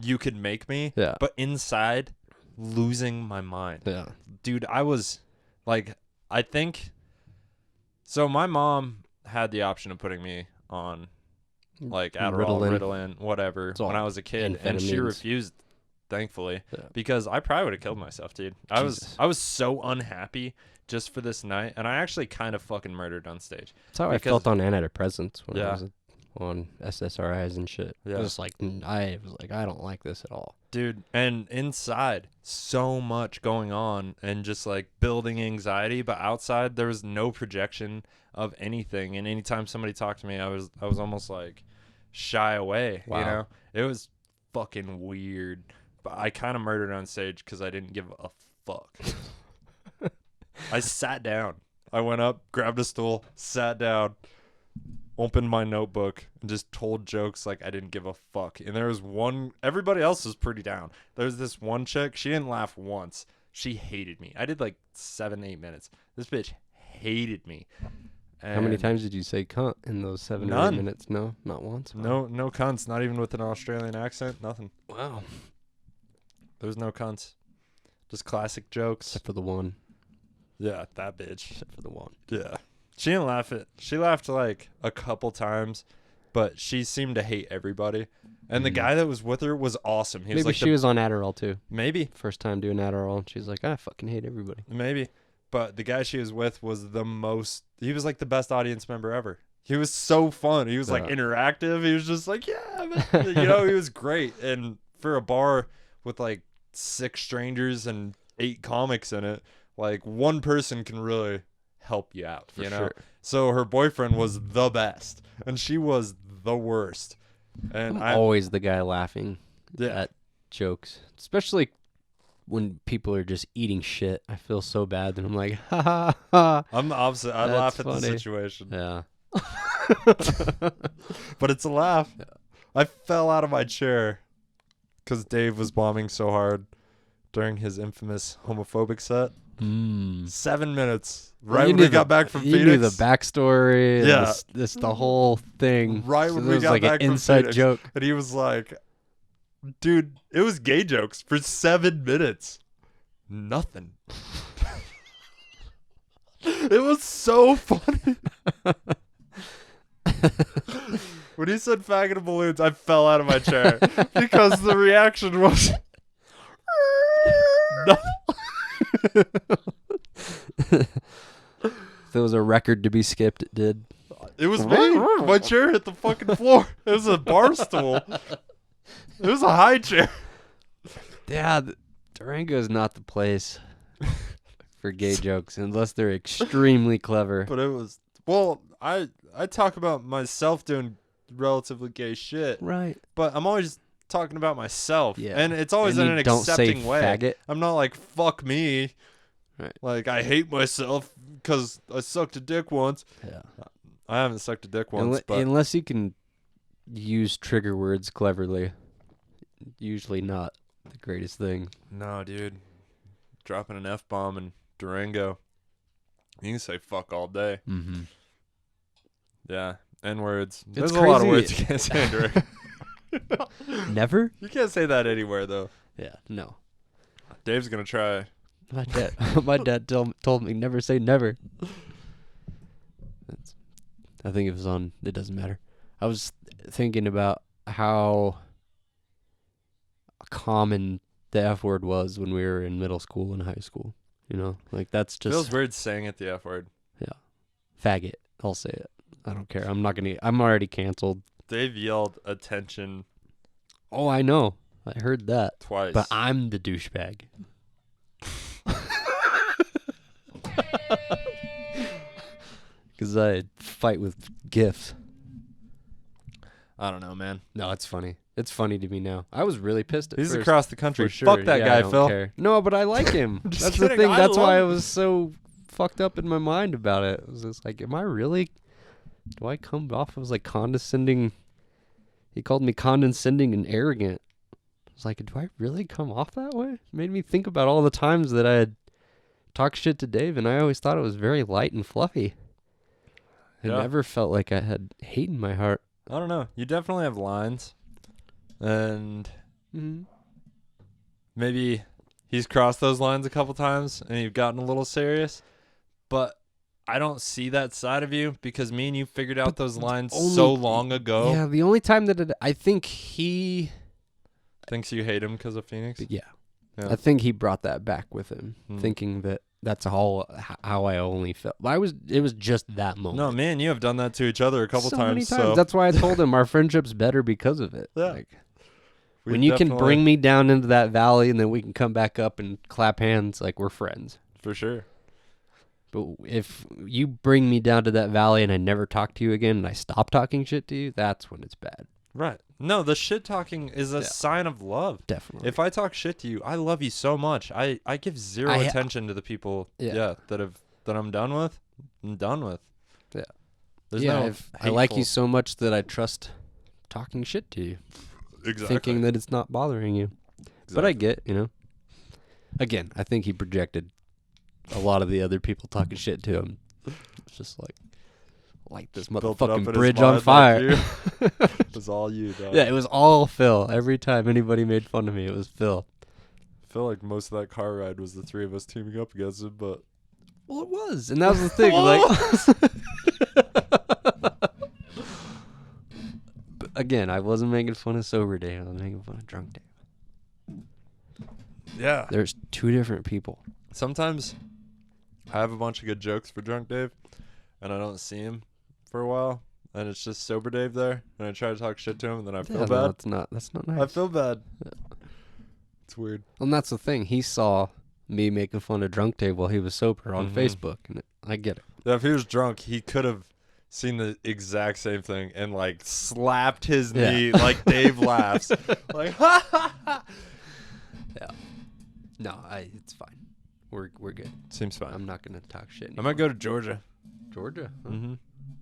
you could make me. Yeah. But inside, losing my mind. Yeah. Dude, I was like, I think... So my mom had the option of putting me on like Adderall, Ritalin, whatever, It's all when I was a kid, and she amphetamines. refused, thankfully, Yeah. because I probably would have killed myself, dude. I was so unhappy just for this night, and I actually kind of fucking murdered on stage. That's how I because- felt on antidepressants when Yeah. I was on SSRIs and shit. Yeah. I was like, I don't like this at all. Dude, and inside, so much going on and just like building anxiety, but outside there was no projection of anything. And anytime somebody talked to me, I was almost like shy away. Wow. You know, it was fucking weird. But I kind of murdered on stage because I didn't give a fuck. I sat down. I went up, grabbed a stool, sat down, opened my notebook, and just told jokes like I didn't give a fuck. And there was one, everybody else was pretty down. There was this one chick, she didn't laugh once. She hated me. I did like 7-8 minutes. This bitch hated me. How many And times did you say cunt in those 7 or 8 None. minutes? No, not once. No cunts, not even with an Australian accent, nothing. Wow. There was no cunts. Just classic jokes. Except for the one. Yeah, that bitch. Except for the one. Yeah. She didn't laugh she laughed like a couple times, but she seemed to hate everybody. And the guy that was with her was awesome. He was Maybe like she was on Adderall too. maybe. First time doing Adderall, and she's like, I fucking hate everybody. Maybe. But the guy she was with was he was like the best audience member ever. He was so fun. He was like Yeah. interactive. He was just like, yeah, man. He was great. And for a bar with like 6 strangers and 8 comics in it, like one person can really help you out, For you know? sure. So her boyfriend was the best and she was the worst. And I'm always the guy laughing yeah, at jokes, especially when people are just eating shit. I feel so bad that I'm like, ha ha ha. I'm the opposite. I That's laugh at the funny. situation. Yeah. But it's a laugh. I fell out of my chair because Dave was bombing so hard during his infamous homophobic set. 7 minutes. Right You when knew we got back from you Phoenix. knew the backstory. And Yeah. this the whole thing. Right So when it we was got like back an from inside Phoenix. joke. And he was like, dude, it was gay jokes for 7 minutes. Nothing. It was so funny. When he said faggot and balloons, I fell out of my chair because the reaction was it was a record to be skipped, it did. It was me. My chair hit the fucking floor. It was a bar stool. It was a high chair. Yeah, Durango is not the place for gay jokes unless they're extremely clever. But it was, well, I talk about myself doing relatively gay shit, Right. but I'm always talking about myself. Yeah. And it's always And in you an don't say accepting way. faggot. I'm not like, fuck me. Right. Like, I hate myself because I sucked a dick once. Yeah. I haven't sucked a dick once, but Unless you can use trigger words cleverly, usually not the greatest thing. no, dude. Dropping an F-bomb in Durango. You can say fuck all day. Mm-hmm. Yeah. N-words. It's There's a lot of crazy. words you can't say in Durango. Never? You can't say that anywhere, though. Yeah, no. Dave's going to try. My dad told me never say never. I think it was on. It doesn't matter. I was thinking about how common the F word was when we were in middle school and high school. You know, like that's just Feels weird saying it the F word. faggot. I'll say it. I don't care. I'm not gonna. I'm already canceled. Dave yelled attention Oh, I know. I heard that. twice. But I'm the douchebag. Because I fight with gifts. I don't know, man. No, it's funny. It's funny to me now. I was really pissed at He's first. across the country. For sure. Fuck that Yeah, I guy, don't Phil. care. No, but I like him. I'm just That's kidding. the thing. I That's why I love him. was so fucked up in my mind about it. It was just like, am I really? Do I come off as like condescending? He called me condescending and arrogant. I was like, do I really come off that way? It made me think about all the times that I had talked shit to Dave, and I always thought it was very light and fluffy. I Yeah. never felt like I had hate in my heart. I don't know. You definitely have lines. And maybe he's crossed those lines a couple times and you've gotten a little serious. But I don't see that side of you because me and you figured out those lines so long ago. Yeah, the only time that I think he... Thinks you hate him because of Phoenix? Yeah. Yeah. I think he brought that back with him, Hmm. thinking that that's how I only felt. It was just that moment. No, me and you have done that to each other a couple so many times. So That's why I told him our friendship's better because of it. Yeah. Like, we when you can definitely- bring me down into that valley and then we can come back up and clap hands, like we're friends. For sure. But if you bring me down to that valley and I never talk to you again and I stop talking shit to you, that's when it's bad. Right. No, the shit talking is a Yeah. sign of love. Definitely. If I talk shit to you, I love you so much. I give zero I- attention to the people that I'm done with. I'm done with. Yeah. There's yeah, no I like you hateful- so much that I trust talking shit to you. exactly. Thinking that it's not bothering you. But I get, Again, I think he projected a lot of the other people talking shit to him. It's just like this Built it up motherfucking in his bridge on mind fire. like you. It was all you, dog. Yeah, it was all Phil. Every time anybody made fun of me, it was Phil. I feel like most of that car ride was the three of us teaming up against him, but Well, it was, and that was the thing. But again, I wasn't making fun of sober Dave. I was making fun of drunk Dave. yeah. There's two different people. Sometimes I have a bunch of good jokes for drunk Dave, and I don't see him for a while, and it's just sober Dave there, and I try to talk shit to him, and then I feel No, bad. that's not nice. I feel bad. It's weird. And that's the thing. He saw me making fun of drunk Dave while he was sober on Mhm. Facebook, and I get it. Yeah, if he was drunk, he could have seen the exact same thing and like slapped his Yeah. knee like Dave laughs. Like ha ha ha. Yeah. No, it's fine. We're good. Seems fine. I'm not gonna talk shit I anymore. might go to Georgia. Georgia. Huh? Mm-hmm.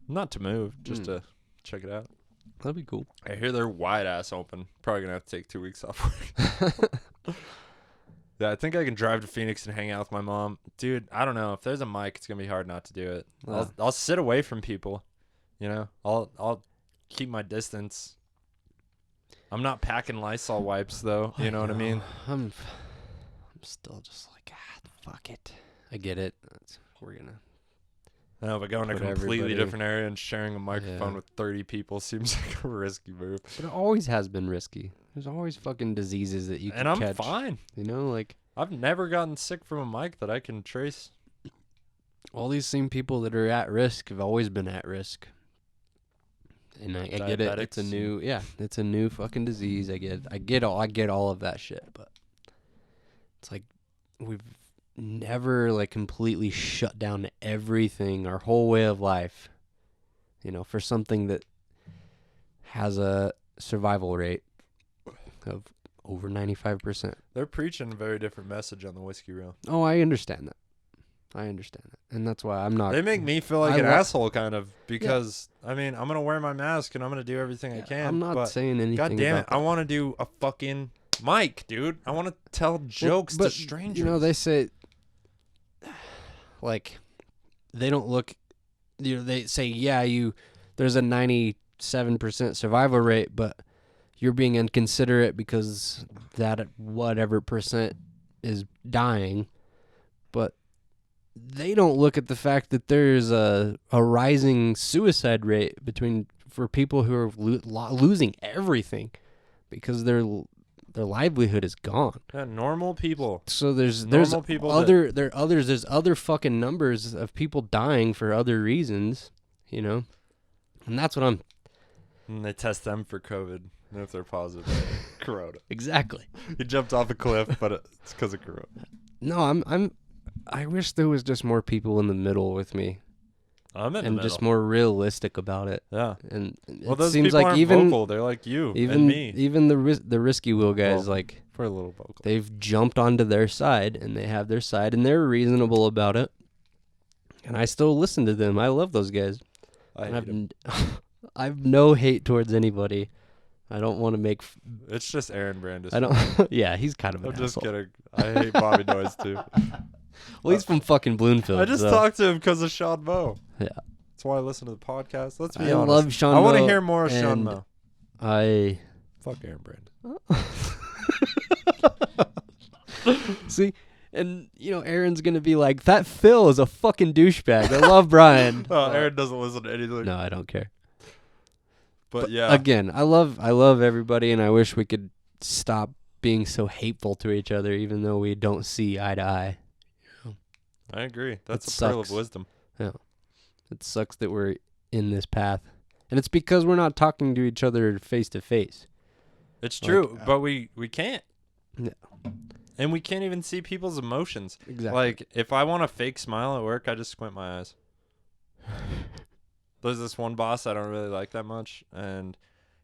Not to move, just to check it out. That'd be cool. I hear they're wide ass open. Probably gonna have to take 2 weeks off work. Yeah, I think I can drive to Phoenix and hang out with my mom. Dude, I don't know. If there's a mic, it's gonna be hard not to do it. I'll sit away from people. You know, I'll keep my distance. I'm not packing Lysol wipes though. You know what I mean? I'm still just like, fuck it. I get it. We're gonna. I know, but going to a Put completely everybody- different area and sharing a microphone Yeah. with 30 people seems like a risky move. But it always has been risky. There's always fucking diseases that you can And I'm catch. fine. You know, like I've never gotten sick from a mic that I can trace. All these same people that are at risk have always been at risk. And I get it. It's a Diabetics. new, it's a new fucking disease. I get all of that shit. But it's like we've never like completely shut down everything, our whole way of life, for something that has a survival rate of over 95%. They're preaching a very different message on the Whiskey Reel. Oh, I understand that. And that's why I'm not. They make me feel like I an lo- asshole, kind of, because I mean, I'm gonna wear my mask and I'm gonna do everything I can. I'm not but saying anything. God damn it, about I that. want to do a fucking mic, dude. I want to tell jokes to But, strangers. they say, like, they don't look. They say, there's a 97% survival rate, but you're being inconsiderate because that whatever percent is dying. But they don't look at the fact that there's a rising suicide rate for people who are losing everything because their livelihood is gone. Yeah, normal people. So there's Normal people there's other fucking numbers of people dying for other reasons, and that's what I'm And they test them for COVID, and if they're positive, corona. exactly. He jumped off a cliff, but it's because of corona. No, I wish there was just more people in the middle with me I'm in and the just middle. more realistic about it. Yeah. And Well, it those seems people like aren't even vocal. They're like you and even me. even the risky wheel guys, Well, like For a little vocal. they've jumped onto their side and they have their side and they're reasonable about it. And I still listen to them. I love those guys. I And hate him. I've no hate towards anybody. I don't want to make. It's just Aaron Brandis. I don't. Yeah, he's kind of an I'm just asshole. kidding. I hate Bobby Noyes too. Well, he's from fucking Bloomfield. I just so. talked to him because of Sean Moe. Yeah. That's why I listen to the podcast. Let's be I honest. love Sean I want to Moe, hear more of Sean and Moe. I Fuck Aaron Brandis. see, and Aaron's gonna be like, that Phil is a fucking douchebag. I love Brian. Oh, Aaron doesn't listen to anything. No, I don't care. But yeah. Again, I love everybody, and I wish we could stop being so hateful to each other, even though we don't see eye to eye. I agree. That's It a pearl of sucks. wisdom. It sucks that we're in this path, and it's because we're not talking to each other face to face. It's Like, true, but we can't. Yeah. And we can't even see people's emotions. Exactly. Like, if I want a fake smile at work, I just squint my eyes. There's this one boss I don't really like that much, and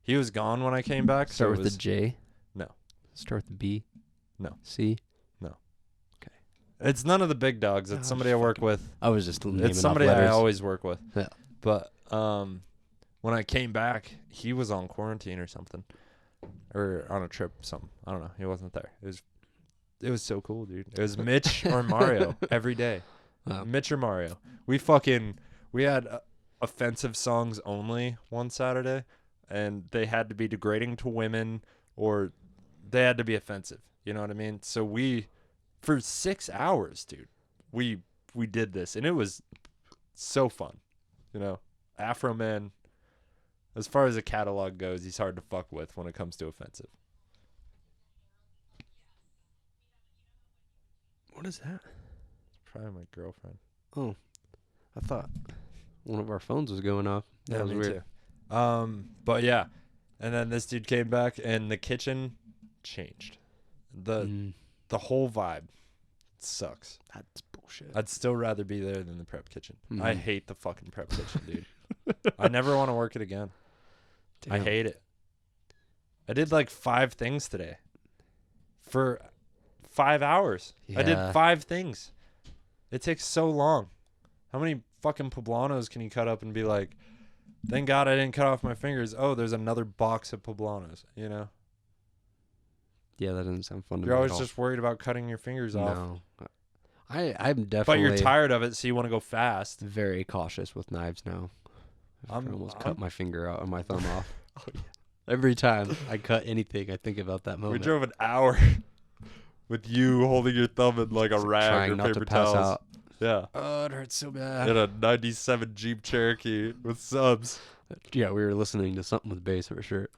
he was gone when I came back. Start so with the J. No. Start with the B. No. C. It's none of the big dogs. It's Oh, somebody I work fucking- with. I was just naming It's off somebody I letters. always work with. Yeah. But when I came back, he was on quarantine or something, or on a trip. Something. I don't know. He wasn't there. It was so cool, dude. It was Mitch or Mario every day. Wow. Mitch or Mario. We had offensive songs only one Saturday, and they had to be degrading to women or they had to be offensive. You know what I mean? So for 6 hours, dude, we did this, and it was so fun. Afro Man, as far as a catalog goes, he's hard to fuck with when it comes to offensive. What is that? Probably my girlfriend. Oh, I thought one of our phones was going off. That was me weird. too. But yeah, and then this dude came back, and the kitchen changed. The whole vibe sucks. That's bullshit. I'd still rather be there than the prep kitchen. I Mhm. hate the fucking prep kitchen, dude. I never want to work it again. I Damn. hate it. I did like 5 things today for 5 hours. I did Yeah. 5 things. It takes so long. How many fucking poblanos can you cut up and be like, thank God I didn't cut off my fingers. Oh, there's another box of poblanos, Yeah, that doesn't sound fun to You're me always at all. just worried about cutting your fingers off. No. I'm definitely. But you're tired of it, so you want to go fast. Very cautious with knives now. I almost cut my finger out and my thumb off. Oh, yeah. Every time I cut anything, I think about that We moment. drove an hour with you holding your thumb in like a rag trying or not paper to pass towels. out. Yeah. Oh, it hurts so bad. In a 97 Jeep Cherokee with subs. Yeah, we were listening to something with bass for sure.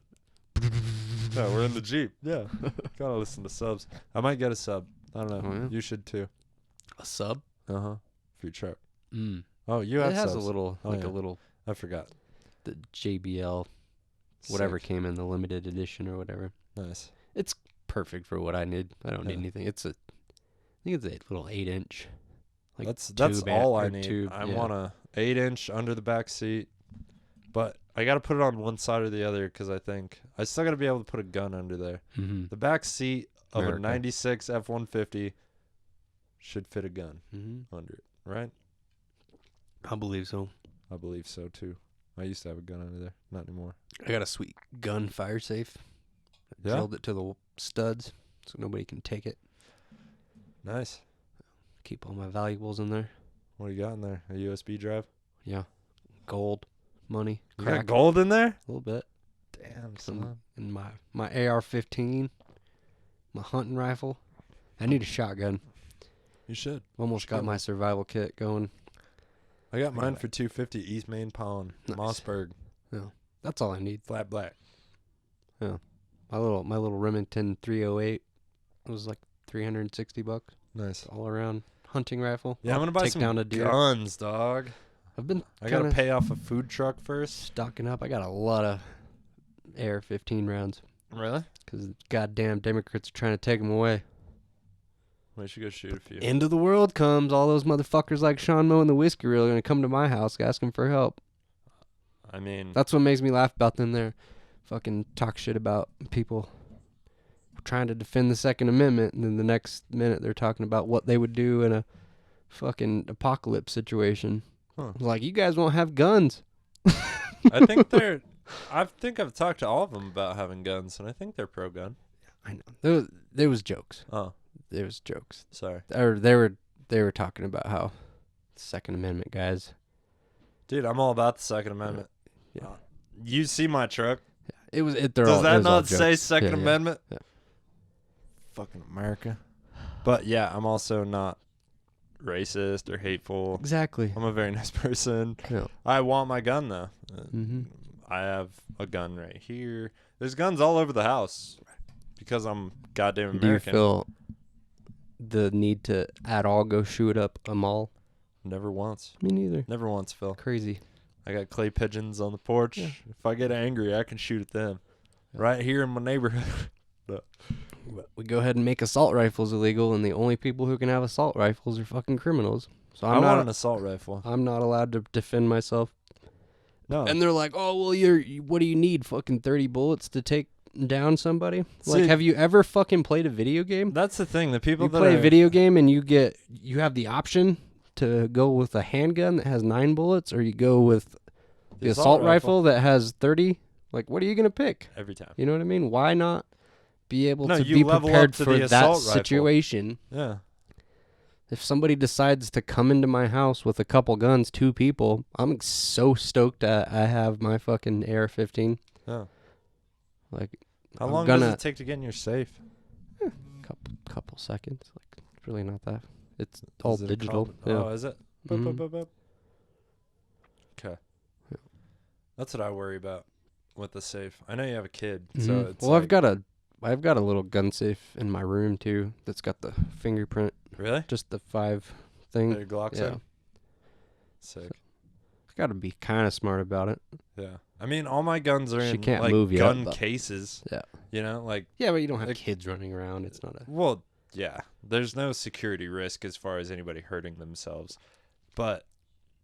No, we're in the Jeep. Yeah. Gotta listen to subs. I might get a sub. I don't know. Oh, yeah? You should too. A sub? Uh-huh. For your truck. Oh, you have It has a subs. little, Oh, like yeah. a little, I forgot. the JBL, whatever Sick. came in the limited edition or whatever. Nice. It's perfect for what I need. I don't need Yeah. anything. I think it's a little 8-inch. Like That's tube all I or need. tube, I yeah. want a 8-inch under the back seat, but I got to put it on one side or the other because I think I still got to be able to put a gun under there. Mm-hmm. The back seat of America. a 96 F-150 should fit a gun Mm-hmm. under it, right? I believe so. I believe so too. I used to have a gun under there, not anymore. I got a sweet gun fire safe. I Yeah? drilled it to the studs so nobody can take it. Nice. Keep all my valuables in there. What do you got in there? A USB drive? Yeah. Gold, money, You crack, got gold in there? a little bit. Damn, Some son. in my AR-15, my hunting rifle. I need a shotgun. You should. Almost got my survival kit going. I got mine that. for $250 East Main Pond, Nice. Mossberg, That's all I need. flat black. My little Remington 308 was like $360 Nice. all around hunting rifle. Yeah, I'm I'll gonna buy take some down a deer. guns, dog. I've been I gotta kinda pay off a food truck first. stocking up. I got a lot of AR-15 rounds Really? because goddamn Democrats are trying to take them away. We should go shoot a few. End of the world comes. All those motherfuckers like Sean Moe and the Whiskey Reel are gonna come to my house asking for help. I mean, That's what makes me laugh about them. They're fucking talk shit about people trying to defend the Second Amendment, and then the next minute they're talking about what they would do in a fucking apocalypse situation. Huh. Like, you guys won't have guns. I think I've talked to all of them about having guns, and I think they're pro-gun. I know. There was jokes. Oh, There was jokes. sorry. Or they were talking about how Second Amendment guys. Dude, I'm all about the Second Amendment. Yeah. You see my truck? It was. It, Does all, that it was all not say jokes. Second Yeah, yeah. Amendment? Yeah. Fucking America. But yeah, I'm also not racist or hateful. Exactly. I'm a very nice person. Yeah. I want my gun though. Mm-hmm. I have a gun right here. There's guns all over the house because I'm goddamn Do you American. feel the need to at all go shoot up a mall? Never once. Me neither. Never once, Phil. Crazy. I got clay pigeons on the porch. Yeah. If I get angry, I can shoot at them. Right here in my neighborhood. We go ahead and make assault rifles illegal, and the only people who can have assault rifles are fucking criminals. So I want an assault rifle. I'm not allowed to defend myself. No. And they're like, "Oh, well, what do you need? Fucking 30 bullets to take down somebody?" See- Like, have you ever fucking played a video game? That's the thing. The people You that play are, a video game and you have the option to go with a handgun that has 9 bullets, or you go with the assault rifle that has 30. Like, what are you gonna pick? every time. You know what I mean? Why not be able No, to you be level up prepared to for the that assault rifle. situation? Yeah. If somebody decides to come into my house with a couple guns, 2 people, I'm so stoked that I have my fucking AR-15. Yeah. Like, How I'm long gonna- does it take to get in your safe? couple seconds. Like, it's really not that. It's all Is it a digital. comp- Yeah. Oh, is it? Boop, boop, Mhm. boop, boop. Okay. That's what I worry about with the safe. I know you have a kid, so Mhm. it's Well, like, I've got a little gun safe in my room too. That's got the fingerprint, really? just the 5 thing. Your Glock Yeah. sight? Sick. Got to be kind of smart about it. Yeah. I mean, all my guns are She in can't like move yet, gun but- cases. Yeah. You know, like, Yeah, but you don't have Like- kids running around. It's not a. well, yeah. There's no security risk as far as anybody hurting themselves. But,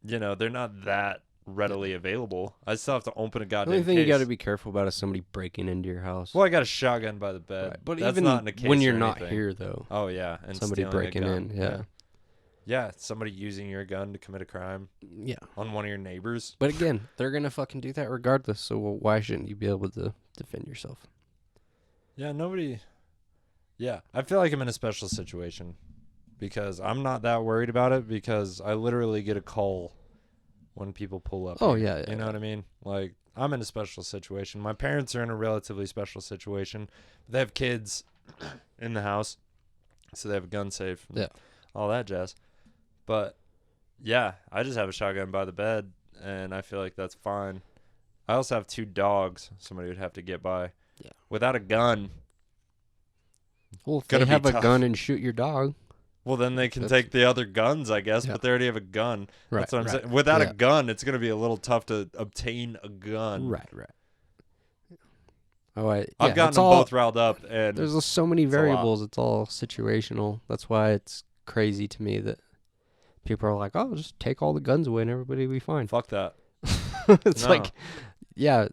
you know, they're not that readily available. I still have to open a The goddamn only thing case. you got to be careful about is somebody breaking into your house. Well, I got a shotgun by the bed. Right. But that's even not in a case when or you're not anything. here, though, Oh, yeah. And somebody stealing a breaking gun. in. Yeah. Yeah, somebody using your gun to commit a crime Yeah. on one of your neighbors. But again, they're going to fucking do that regardless. So why shouldn't you be able to defend yourself? Yeah, nobody. Yeah, I feel like I'm in a special situation because I'm not that worried about it because I literally get a call when people pull up. Oh, here. yeah, yeah, You know what I mean? Like, I'm in a special situation. My parents are in a relatively special situation. They have kids in the house, so they have a gun safe. And Yeah. all that jazz. But, yeah, I just have a shotgun by the bed, and I feel like that's fine. I also have 2 dogs somebody would have to get by. Yeah. Without a gun. Well, if Gonna they be have a tough. gun and shoot your dog. Well, then they can That's- take the other guns, I guess, Yeah. but they already have a gun. Right, That's what I'm right. saying. Without Yeah. a gun, it's going to be a little tough to obtain a gun. Right. Oh, I've gotten it's them all, both riled up, and There's just so many a lot. variables. It's all situational. That's why it's crazy to me that people are like, "Oh, just take all the guns away and everybody will be fine." fuck that. It's No. like, yeah,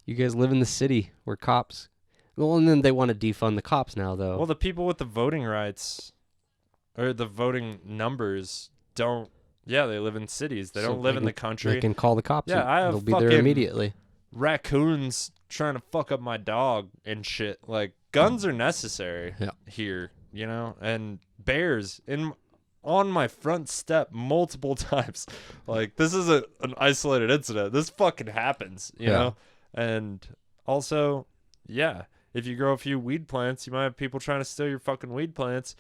you guys live in the city where cops. Well, and then they want to defund the cops now, though. Well, the people with the voting rights or the voting numbers don't. Yeah, they live in cities. They So don't live they in the can- country. They can call the cops. Yeah, and I have they'll be there fucking- immediately. Raccoons trying to fuck up my dog and shit. Like, guns are necessary Yeah. here, you know? And bears on my front step multiple times. Like, this isn't an isolated incident. This fucking happens, you Yeah. know? And also, yeah, if you grow a few weed plants, you might have people trying to steal your fucking weed plants.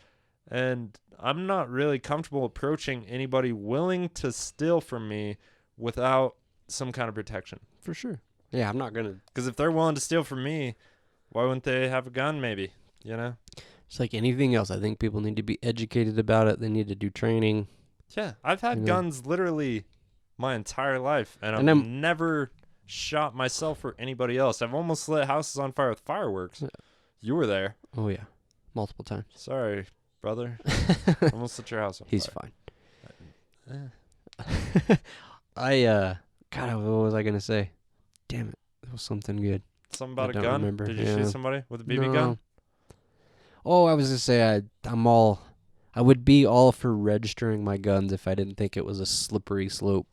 And I'm not really comfortable approaching anybody willing to steal from me without some kind of protection. For sure. Yeah, I'm not gonna. Because if they're willing to steal from me, why wouldn't they have a gun? Maybe, you know. It's like anything else. I think people need to be educated about it. They need to do training. Yeah, I've had You know. guns literally my entire life, and I've And I'm- never shot myself or anybody else. I've almost lit houses on fire with fireworks. Yeah. You were there. Oh yeah, multiple times. Sorry, brother. Almost lit your house on He's fire. fine. Eh. God, what was I gonna say? Damn it, it was something good. Something I about a don't gun? remember. Did you Yeah. shoot somebody with a BB No. gun? Oh, I was gonna say I would be all for registering my guns if I didn't think it was a slippery slope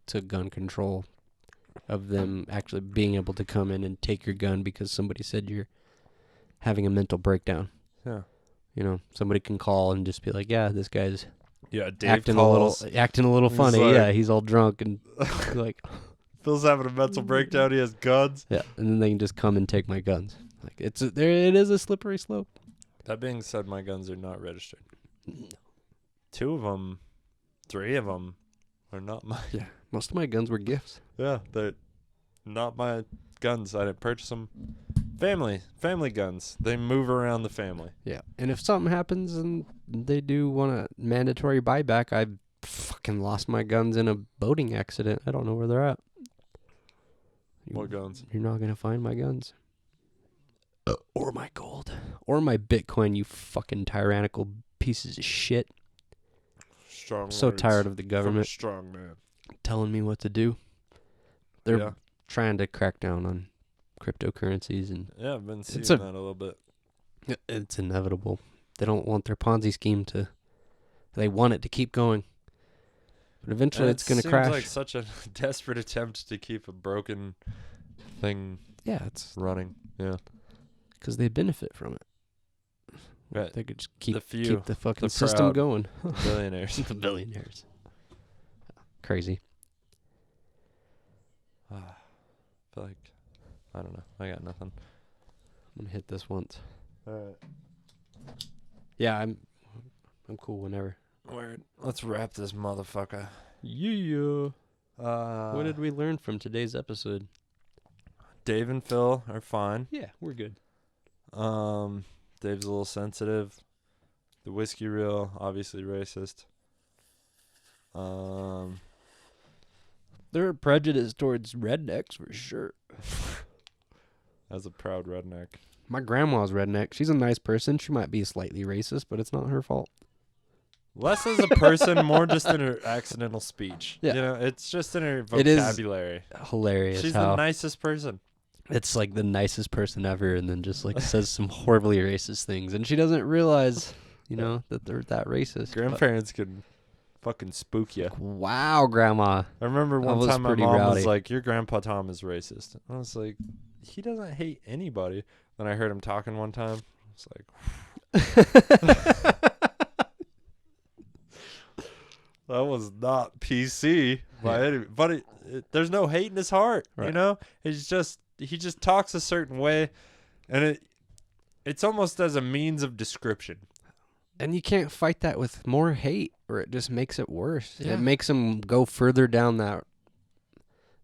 to gun control of them actually being able to come in and take your gun because somebody said you're having a mental breakdown. Yeah. You know, somebody can call and just be like, "Yeah, this guy's Yeah, Dave acting calls. a little He's funny. like- Yeah, he's all drunk and like, Phil's having a mental breakdown. He has guns. yeah." And then they can just come and take my guns. Like it is a slippery slope. That being said, my guns are not registered. 2 of them, 3 of them are not mine. Yeah, most of my guns were gifts. Yeah, they're not my guns. I didn't purchase them. Family guns. They move around the family. Yeah, and if something happens and they do want a mandatory buyback, I fucking lost my guns in a boating accident. I don't know where they're at. What guns? You're not gonna find my guns. Or my gold. Or my Bitcoin, you fucking tyrannical pieces of shit. Strong. I'm so words tired of the from a government strong man. telling me what to do. They're Yeah. trying to crack down on cryptocurrencies, and Yeah, I've been seeing It's a- that a little bit. it's inevitable. They don't want their Ponzi scheme to... They want it to keep going. But eventually And it's going to It crash. seems like such a desperate attempt to keep a broken thing Yeah, it's running. Yeah. because they benefit from it. Right. They could just keep The few, keep the fucking the system proud. going. Billionaires. The billionaires. Crazy. I feel like, I don't know. I got nothing. I'm gonna hit this once. All right. Yeah, I'm cool whenever. Word. Let's wrap this motherfucker. Yeah. What What did we learn from today's episode? Dave and Phil are fine. Yeah, we're good. Dave's a little sensitive. The whiskey reel, obviously racist. They're prejudiced towards rednecks for sure. As a proud redneck. My grandma's redneck. She's a nice person. She might be slightly racist, but it's not her fault. Less as a person, more just in her accidental speech. Yeah. You know, it's just in her It is vocabulary. Hilarious She's how the nicest person. it's like the nicest person ever, and then just like says some horribly racist things, and she doesn't realize, you know, that they're that racist. but- Grandparents can fucking spook you. Wow, grandma. I remember That one was time my pretty mom rowdy. was like, "Your grandpa Tom is racist." And I was like, "He doesn't hate anybody." Then I heard him talking one time. It's like, that was not PC by any. But there's no hate in his heart. You Right. know, he just talks a certain way, and it's almost as a means of description. And you can't fight that with more hate, or it just makes it worse. Yeah. It makes them go further down that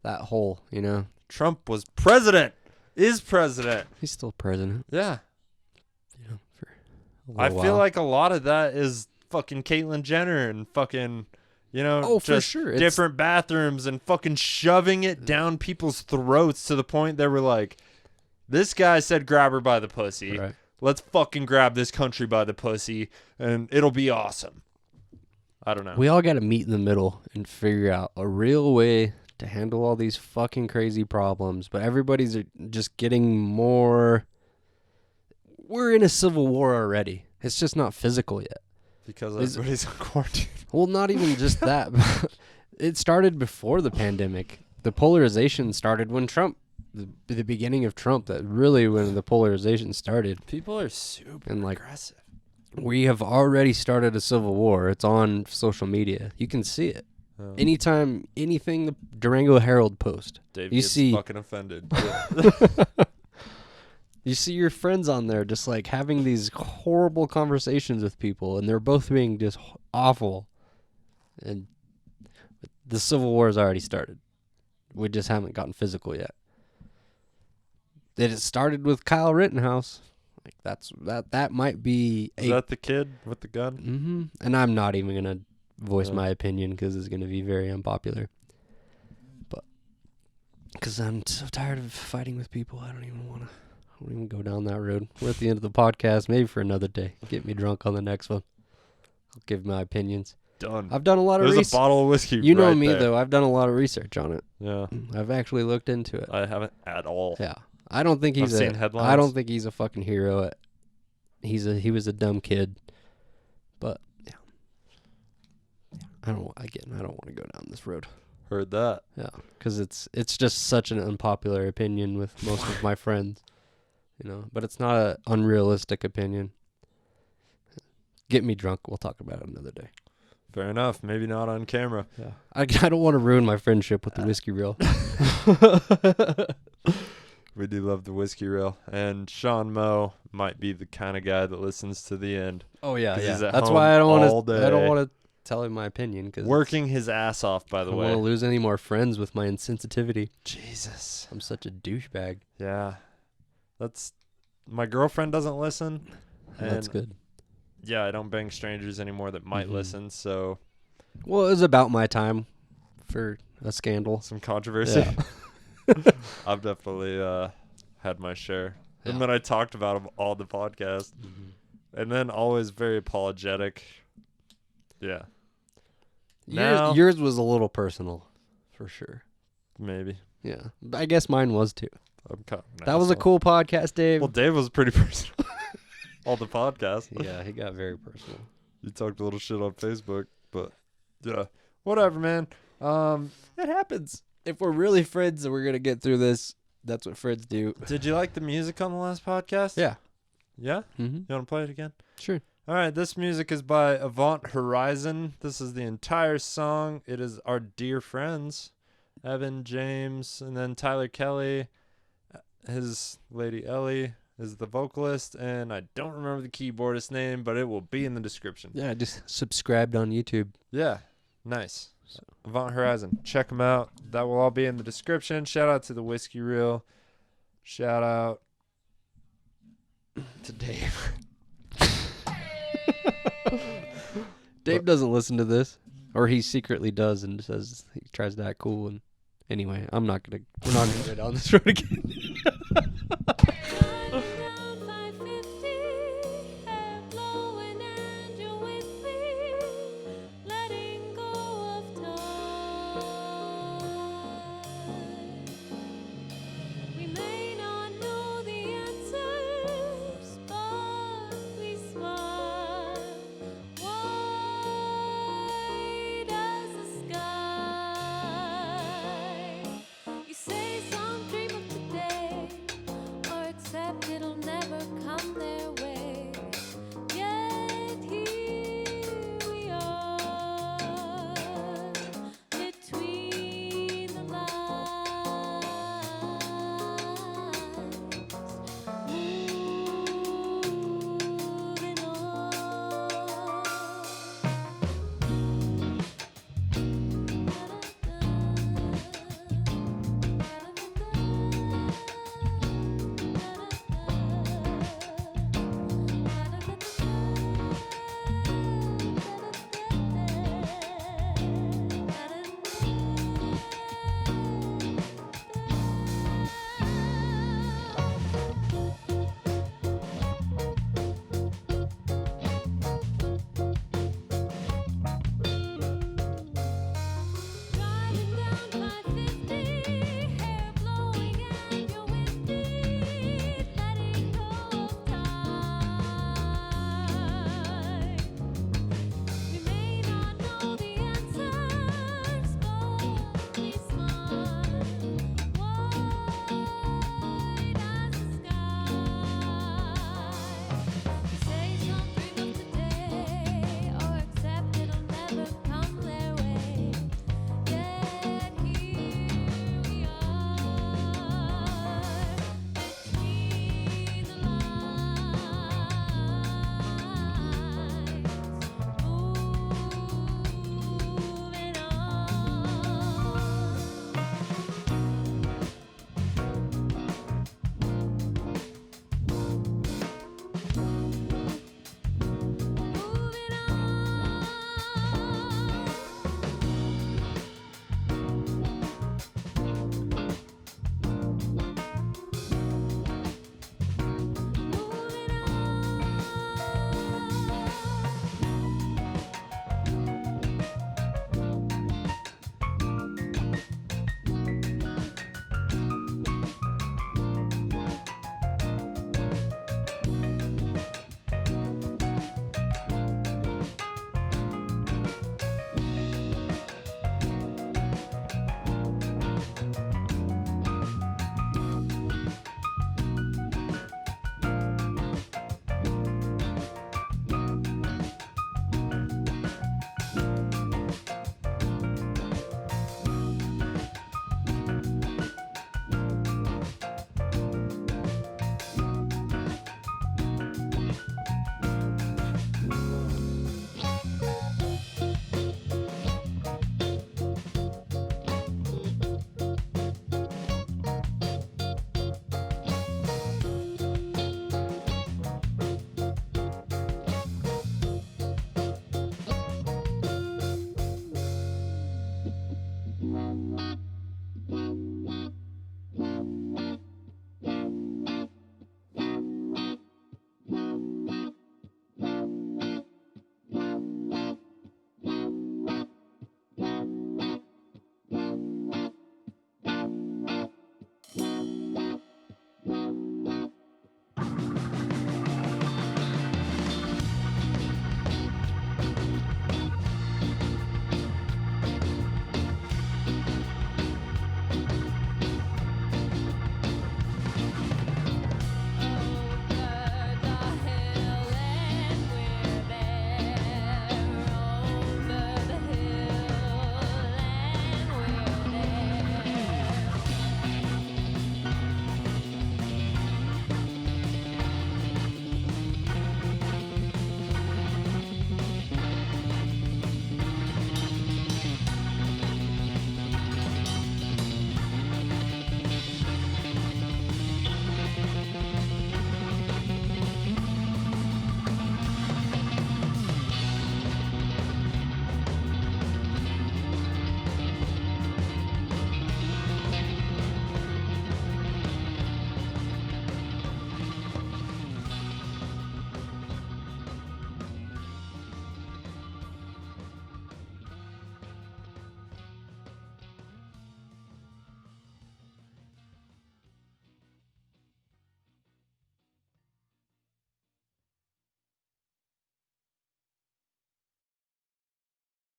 hole, you know. Trump was president. Is president. He's still president, Yeah. you know, for a I little feel while. like a lot of that is fucking Caitlyn Jenner and fucking, you know, Oh, for just sure. different bathrooms and fucking shoving it down people's throats to the point they were like, this guy said grab her by the pussy. Right. Let's fucking grab this country by the pussy and it'll be awesome. I don't know. We all got to meet in the middle and figure out a real way to handle all these fucking crazy problems. But everybody's just getting more. We're in a civil war already. It's just not physical yet. Because everybody's on quarantine. Well, not even just that. It started before the pandemic. The polarization started when Trump, the beginning of Trump, that really when the polarization started. People are super And, like, aggressive. We have already started a civil war. It's on social media. You can see it. Anytime, anything the Durango Herald post, Dave you gets see, fucking offended. you see your friends on there just like having these horrible conversations with people, and they're both being just awful. And the civil war has already started. We just haven't gotten physical yet. It started with Kyle Rittenhouse. Like that might be Is that the kid with the gun? Mm-hmm. And I'm not even gonna voice my opinion because it's gonna be very unpopular. But because I'm so tired of fighting with people, I don't even go down that road. We're at the end of the podcast. Maybe for another day. Get me drunk on the next one. I'll give my opinions. Done. I've done a lot of There's research. a bottle of whiskey. You know right me there. though. I've done a lot of research on it. Yeah. I've actually looked into it. I haven't at all. Yeah. I don't think he's I've seen headlines. I don't think he's a fucking hero. He was a dumb kid. But yeah. I don't want to go down this road. Heard that. Yeah, cuz it's just such an unpopular opinion with most of my friends. You know, but it's not an unrealistic opinion. Get me drunk. We'll talk about it another day. Fair enough. Maybe not on camera. Yeah. I don't want to ruin my friendship with the whiskey reel. We do love the whiskey reel. And Sean Moe might be the kind of guy that listens to the end. Oh yeah, 'Cause yeah. he's at That's home why I don't all want to. day. I don't want to tell him my opinion because Working his ass off, by I the don't want to way. lose any more friends with my insensitivity. Jesus. I'm such a douchebag. Yeah. That's my girlfriend doesn't listen. That's and good. Yeah, I don't bang strangers anymore that might listen, so Well, it was about my time for a scandal. some controversy. Yeah. I've definitely had my share. Yeah. And then I talked about them all the podcast. And then always very apologetic. Yeah. Now- Yours was a little personal, for sure. Maybe. Yeah, I guess mine was too. I'm kind of That was a cool podcast, Dave. Well, Dave was pretty personal. All the podcast. Yeah, he got very personal. You talked a little shit on Facebook, but yeah. Whatever, man. It happens. If we're really friends and we're gonna get through this, that's what friends do. Did you like the music on the last podcast? Yeah. Yeah? Mm-hmm. You want to play it again? Sure. All right, this music is by Avant Horizon. This is the entire song. It is our dear friends, Evan, James, and then Tyler Kelly. His lady Ellie is the vocalist, and I don't remember the keyboardist name, but it will be in the description. Yeah, just subscribed on YouTube. Yeah, nice. Avant Horizon. Check them out. That will all be in the description. Shout out to the Whiskey Reel. Shout out to Dave. Dave doesn't listen to this, or he secretly does and says he tries to act cool. And anyway, we're not gonna go down this road again.